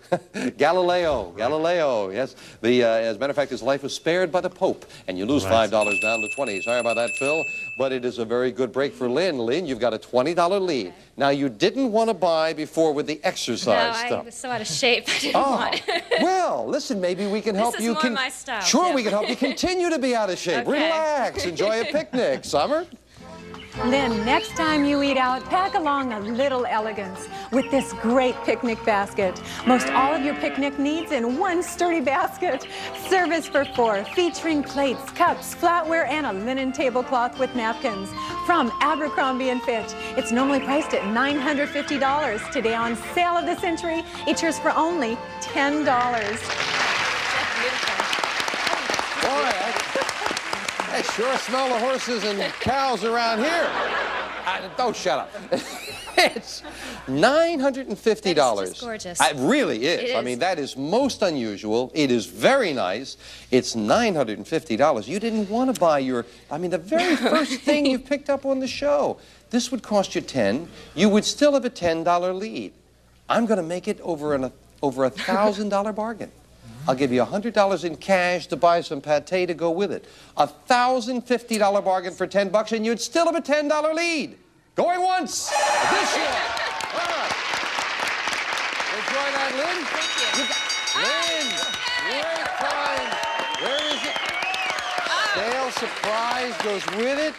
Galileo. Galileo, yes. As a matter of fact, his life was spared by the Pope, and you lose $5 down to 20. Sorry about that, Phil, but it is a very good break for Lynn. Lynn, you've got a $20 lead. Now, you didn't want to buy before with the exercise stuff. No, I was so out of shape, I didn't want it. Well, listen, maybe we can help you. This is more my style. Sure, we can help you continue to be out of shape. Okay. Relax, enjoy a picnic. Summer? Lynn, next time you eat out, pack along a little elegance with this great picnic basket. Most all of your picnic needs in one sturdy basket. Service for 4, featuring plates, cups, flatware, and a linen tablecloth with napkins from Abercrombie & Fitch. It's normally priced at $950. Today on Sale of the Century, it's yours for only $10. I sure smell the horses and cows around here. Don't shut up. It's $950. It's just gorgeous. It really is. It is. I mean, that is most unusual. It is very nice. It's $950. You didn't want to buy the very first thing you picked up on the show. This would cost you $10. You would still have a $10 lead. I'm going to make it over a $1,000 bargain. I'll give you $100 in cash to buy some pate to go with it. A $1,050 bargain for $10, and you'd still have a $10 lead. Going once. This year. Enjoy that, Lynn. Thank you. Lynn, great find. Where is it? Sale surprise goes with it.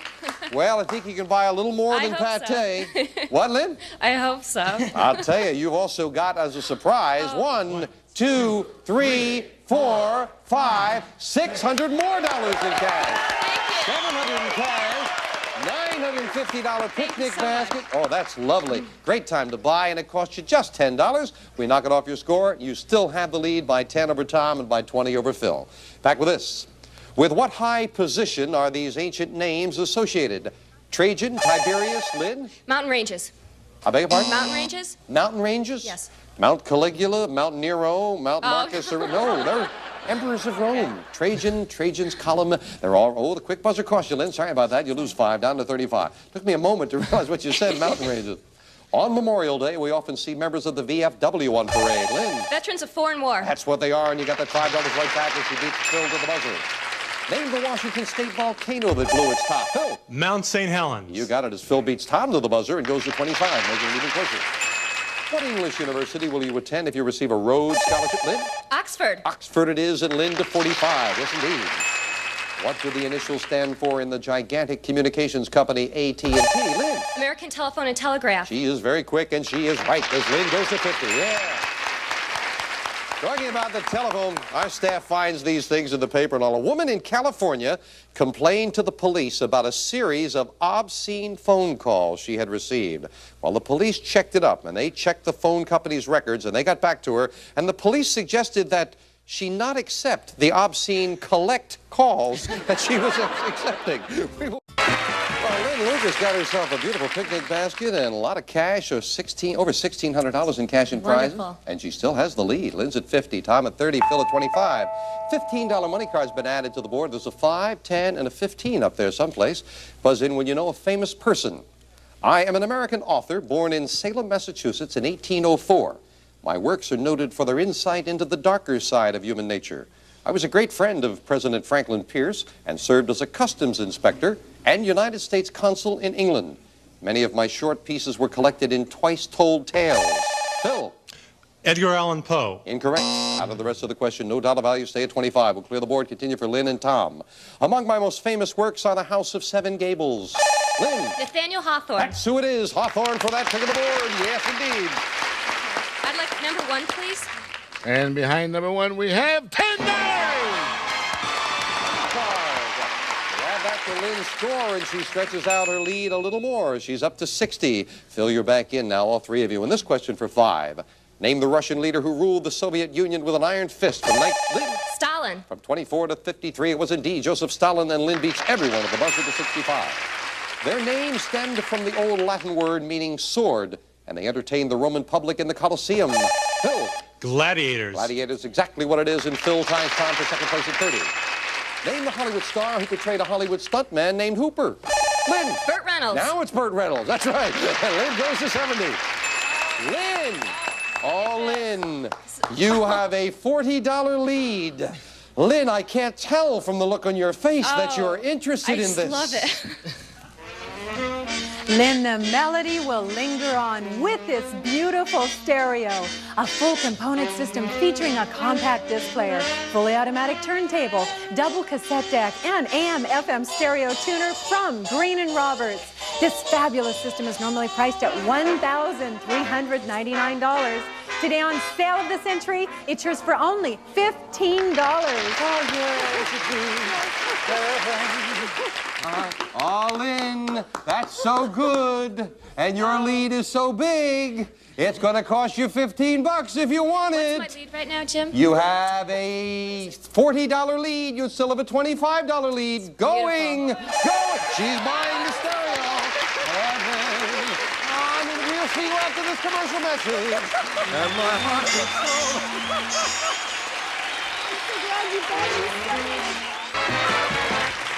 Well, I think you can buy a little more than pate. So. What, Lynn? I hope so. I'll tell you, you've also got as a surprise 1, 2, 3, 4, 5, $600 more in cash. $700 in cash. $950 picnic basket. Oh, that's lovely. Great time to buy, and it costs you just $10. We knock it off your score. You still have the lead by 10 over Tom and by 20 over Phil. Back with this. With what high position are these ancient names associated? Trajan, Tiberius, Lynn? Mountain ranges. I beg your pardon? Mountain ranges? Mountain ranges? Yes. Mount Caligula, Mount Nero, Mount Marcus. No, they're emperors of Rome. Trajan's column. They're all, the quick buzzer cost you, Lynn. Sorry about that. You lose 5 down to 35. Took me a moment to realize what you said, mountain ranges. On Memorial Day, we often see members of the VFW on parade. Lynn? Veterans of Foreign War. That's what they are, and you got that $5 right back as you beat Phil to the buzzer. Name the Washington State volcano that blew its top. Phil? Mount St. Helens. You got it as Phil beats Tom to the buzzer and goes to 25, making it even closer. What English university will you attend if you receive a Rhodes Scholarship, Lynn? Oxford. Oxford it is, and Lynn to 45. Yes, indeed. What do the initials stand for in the gigantic communications company AT&T, Lynn? American Telephone and Telegraph. She is very quick, and she is right, as Lynn goes to 50. Yeah. Talking about the telephone, our staff finds these things in the paper and all. A woman in California complained to the police about a series of obscene phone calls she had received. Well, the police checked it up, and they checked the phone company's records, and they got back to her, and the police suggested that she not accept the obscene collect calls that she was accepting. Well, Lynn Lucas got herself a beautiful picnic basket and a lot of cash, over $1,600 in cash and prizes. Wonderful. And she still has the lead. Lynn's at 50, Tom at 30, Phil at 25. $15 money card's been added to the board. There's a 5, 10, and a 15 up there someplace. Buzz in when you know a famous person. I am an American author born in Salem, Massachusetts in 1804. My works are noted for their insight into the darker side of human nature. I was a great friend of President Franklin Pierce and served as a customs inspector and United States consul in England. Many of my short pieces were collected in twice-told tales. Phil. Edgar Allan Poe. Incorrect. Out of the rest of the question, no dollar value, stay at 25. We'll clear the board, continue for Lynn and Tom. Among my most famous works are The House of Seven Gables. Lynn. Nathaniel Hawthorne. That's who it is. Hawthorne for that pick of the board. Yes, indeed. I'd like number 1, please. And behind number 1, we have $10. Add that to Lynn's score, and she stretches out her lead a little more. She's up to 60. Phil, you're back in now, all three of you. And this question for 5. Name the Russian leader who ruled the Soviet Union with an iron fist from Stalin. From 24 to 53, it was indeed Joseph Stalin, and Lynn beats everyone at the buzzer to 65. Their name stemmed from the old Latin word meaning sword, and they entertained the Roman public in the Colosseum. Phil. Gladiators. Gladiators, exactly what it is, and Phil ties Tom for second place at 30. Name the Hollywood star who portrayed a Hollywood stuntman named Hooper. Lynn. Burt Reynolds. Now it's Burt Reynolds. That's right. Lynn goes to 70. Lynn. Oh, Lynn. You have a $40 lead. Lynn, I can't tell from the look on your face that you're interested in this. I love it. Lynn, the melody will linger on with this beautiful stereo. A full component system featuring a compact disc player, fully automatic turntable, double cassette deck, and AM/FM stereo tuner from Green & Roberts. This fabulous system is normally priced at $1,399. Today on Sale of the Century, it's yours for only $15. Oh, Lynn, that's so good. And your lead is so big, it's going to cost you $15 if you want it. What's my lead right now, Jim? You have a $40 lead. You still have a $25 lead. Going. She's buying the stereo. And we'll see you after this commercial message. And my heart is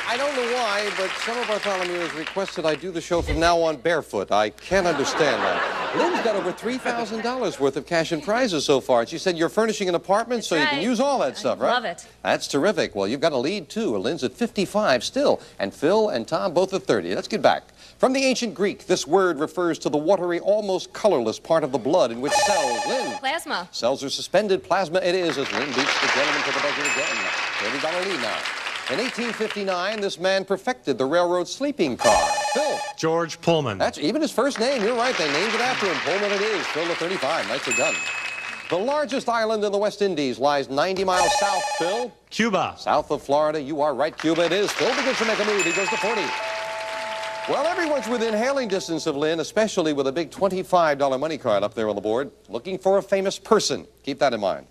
I don't know why, but some of our Bartholomew's requested I do the show from now on barefoot. I can't understand that. Lynn's got over $3,000 worth of cash and prizes so far. And she said you're furnishing an apartment, so you can use all that stuff, right? Love it. That's terrific. Well, you've got a lead, too. Lynn's at 55 still. And Phil and Tom both at 30. Let's get back. From the ancient Greek, this word refers to the watery, almost colorless part of the blood in which cells, Lynn. Plasma. Cells are suspended. Plasma it is, as Lynn beats the gentleman to the buzzer again. $30 lead now. In 1859, this man perfected the railroad sleeping car. Phil. George Pullman. That's even his first name. You're right. They named it after him. Pullman it is. Phil to 35. Nicely done. The largest island in the West Indies lies 90 miles south, Phil. Cuba. South of Florida. You are right. Cuba it is. Phil begins to make a move. He goes to 40. Well, everyone's within hailing distance of Lynn, especially with a big $25 money card up there on the board, looking for a famous person. Keep that in mind.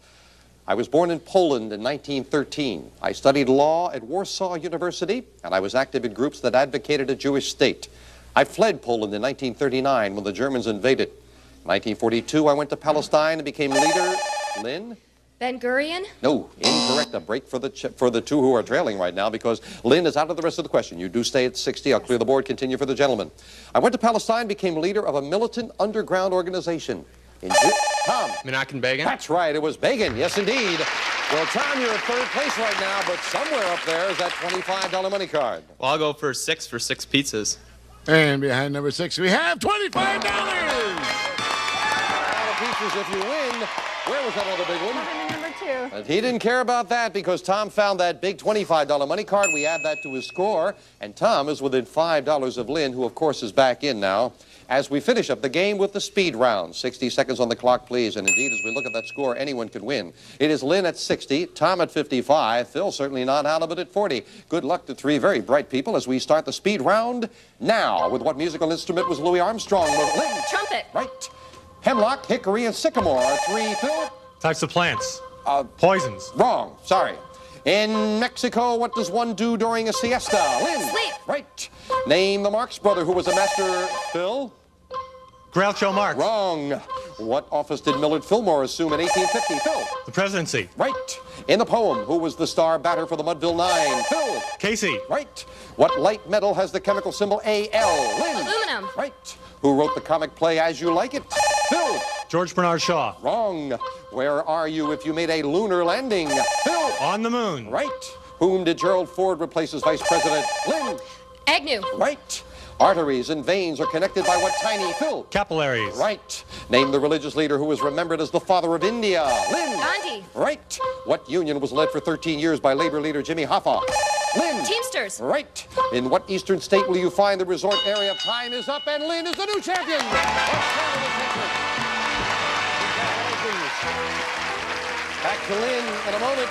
I was born in Poland in 1913. I studied law at Warsaw University, and I was active in groups that advocated a Jewish state. I fled Poland in 1939 when the Germans invaded. In 1942, I went to Palestine and became leader. Lynn? Ben Gurion? No, incorrect. A break for the two who are trailing right now because Lynn is out of the rest of the question. You do stay at 60. I'll clear the board. Continue for the gentleman. I went to Palestine, became leader of a militant underground organization. Tom. Menachem Begin? That's right. It was Begin. Yes, indeed. Well, Tom, you're in third place right now, but somewhere up there is that $25 money card. Well, I'll go for 6 for 6 pizzas. And behind number 6, we have $25. Pieces if you win. Where was that other big one? Number 2. And he didn't care about that because Tom found that big $25 money card. We add that to his score, and Tom is within $5 of Lynn, who, of course, is back in now. As we finish up the game with the speed round. 60 seconds on the clock, please. And indeed, as we look at that score, anyone can win. It is Lynn at 60, Tom at 55, Phil certainly not out of it at 40. Good luck to 3 very bright people as we start the speed round now. With what musical instrument was Louis Armstrong? Lynn. Trumpet. Right. Hemlock, hickory, and sycamore are 3, Phil. Types of plants. Poisons. Wrong. Sorry. In Mexico, what does one do during a siesta? Lynn. Sleep. Right. Name the Marx brother who was a master, Phil? Groucho Marx. Wrong. What office did Millard Fillmore assume in 1850? Phil? The presidency. Right. In the poem, who was the star batter for the Mudville Nine? Phil? Casey. Right. What light metal has the chemical symbol AL? Lynn? Aluminum. Right. Who wrote the comic play As You Like It? Phil? George Bernard Shaw. Wrong. Where are you if you made a lunar landing? Phil? On the moon. Right. Whom did Gerald Ford replace as vice president? Lynn? Agnew. Right. Arteries and veins are connected by what tiny? Phil? Capillaries. Right. Name the religious leader who is remembered as the father of India. Lynn? Gandhi. Right. What union was led for 13 years by labor leader Jimmy Hoffa? Lynn? Teamsters. Right. In what eastern state will you find the resort area? Time is up, and Lynn is the new champion. Back to Lynn in a moment.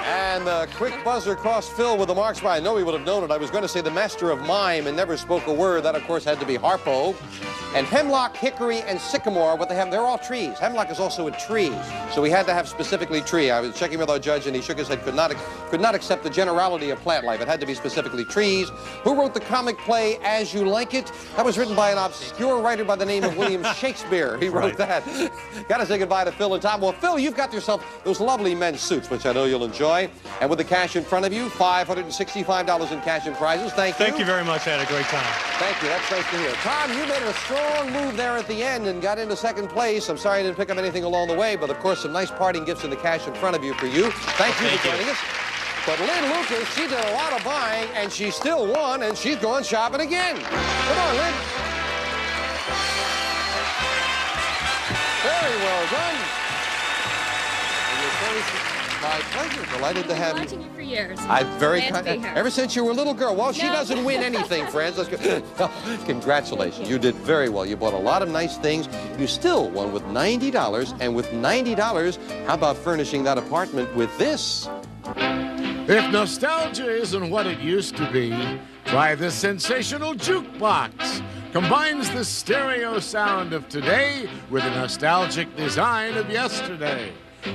And the quick buzzer cost Phil with the Marx prize. I know he would have known it. I was going to say the master of mime and never spoke a word. That, of course, had to be Harpo. And hemlock, hickory, and sycamore, what they have, they're all trees. Hemlock is also a tree, so we had to have specifically tree. I was checking with our judge, and he shook his head, could not accept the generality of plant life. It had to be specifically trees. Who wrote the comic play As You Like It? That was written by an obscure writer by the name of William Shakespeare. He wrote that. Got to say goodbye to Phil and Tom. Well, Phil, you've got yourself those lovely men's suits, which I know you'll enjoy. And with the cash in front of you, $565 in cash and prizes. Thank you. Thank you very much. I had a great time. Thank you. That's nice to hear. Tom, you made a strong move there at the end and got into second place. I'm sorry I didn't pick up anything along the way, but of course some nice parting gifts in the cash in front of you for you. Thank you for joining us. But Lynn Lucas, she did a lot of buying, and she still won, and she's going shopping again. Come on, Lynn. Very well done. My pleasure. Delighted to have you. Watching you for years. I'm very Glad to be here. ever since you were a little girl. Well, she No. doesn't win anything, friends. Let's go. Congratulations. You did very well. You bought a lot of nice things. You still won with $90. And with $90, how about furnishing that apartment with this? If nostalgia isn't what it used to be, try this sensational jukebox. Combines the stereo sound of today with the nostalgic design of yesterday.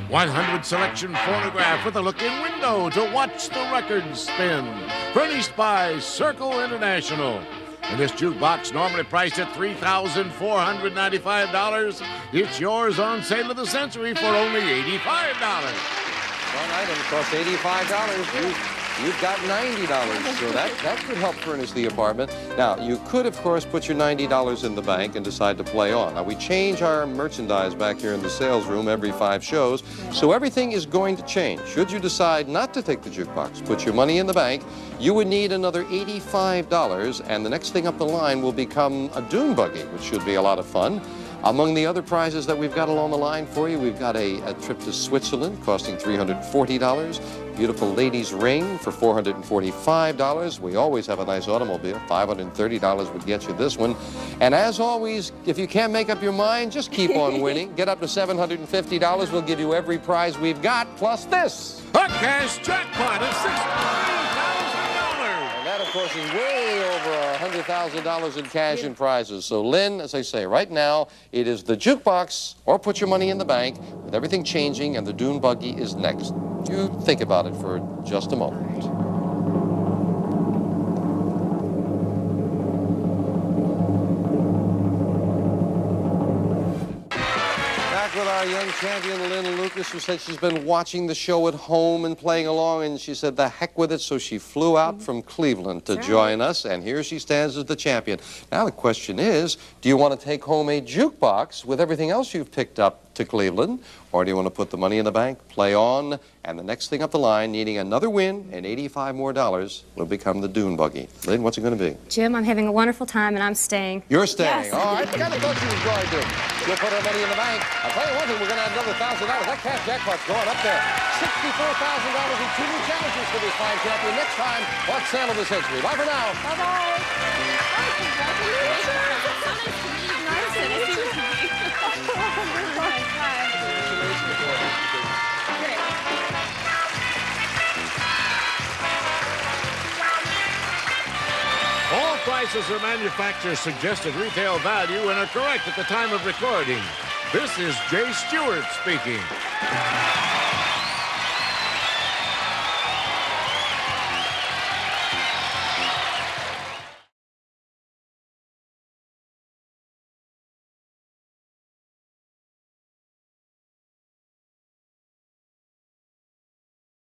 100 selection phonograph with a look-in window to watch the records spin. Furnished by Circle International. And this jukebox, normally priced at $3,495, it's yours on sale of the century for only $85. One item costs $85. You've got $90, so that could help furnish the apartment. Now, you could, of course, put your $90 in the bank and decide to play on. Now, we change our merchandise back here in the sales room every 5 shows, so everything is going to change. Should you decide not to take the jukebox, put your money in the bank, you would need another $85, and the next thing up the line will become a dune buggy, which should be a lot of fun. Among the other prizes that we've got along the line for you, we've got a trip to Switzerland costing $340, beautiful ladies' ring for $445. We always have a nice automobile. $530 would get you this one. And as always, if you can't make up your mind, just keep on winning. Get up to $750. We'll give you every prize we've got, plus this. A cash jackpot of $63,000. That, of course, is way over $100,000 in cash and prizes. So, Lynn, as I say, right now, it is the jukebox or put your money in the bank, with everything changing, and the dune buggy is next. You think about it for just a moment. With our young champion, Lynn Lucas, who said she's been watching the show at home and playing along, and she said the heck with it, so she flew out from Cleveland to join us, and here she stands as the champion. Now the question is, do you want to take home a jukebox with everything else you've picked up to Cleveland, or do you want to put the money in the bank, play on, and the next thing up the line, needing another win and $85 more, will become the dune buggy? Lynn, what's it going to be? Jim, I'm having a wonderful time, and I'm staying. You're staying. Yes. Oh, I kind of thought you was going to. You'll put our money in the bank. I'll tell you one thing, we're going to have another $1,000. That cash jackpot's going up there. $64,000 in 2 new challenges for this fine champion. Next time on Sale of the Century. Bye for now. Bye-bye. All prices are manufacturer's suggested retail value and are correct at the time of recording. This is Jay Stewart speaking.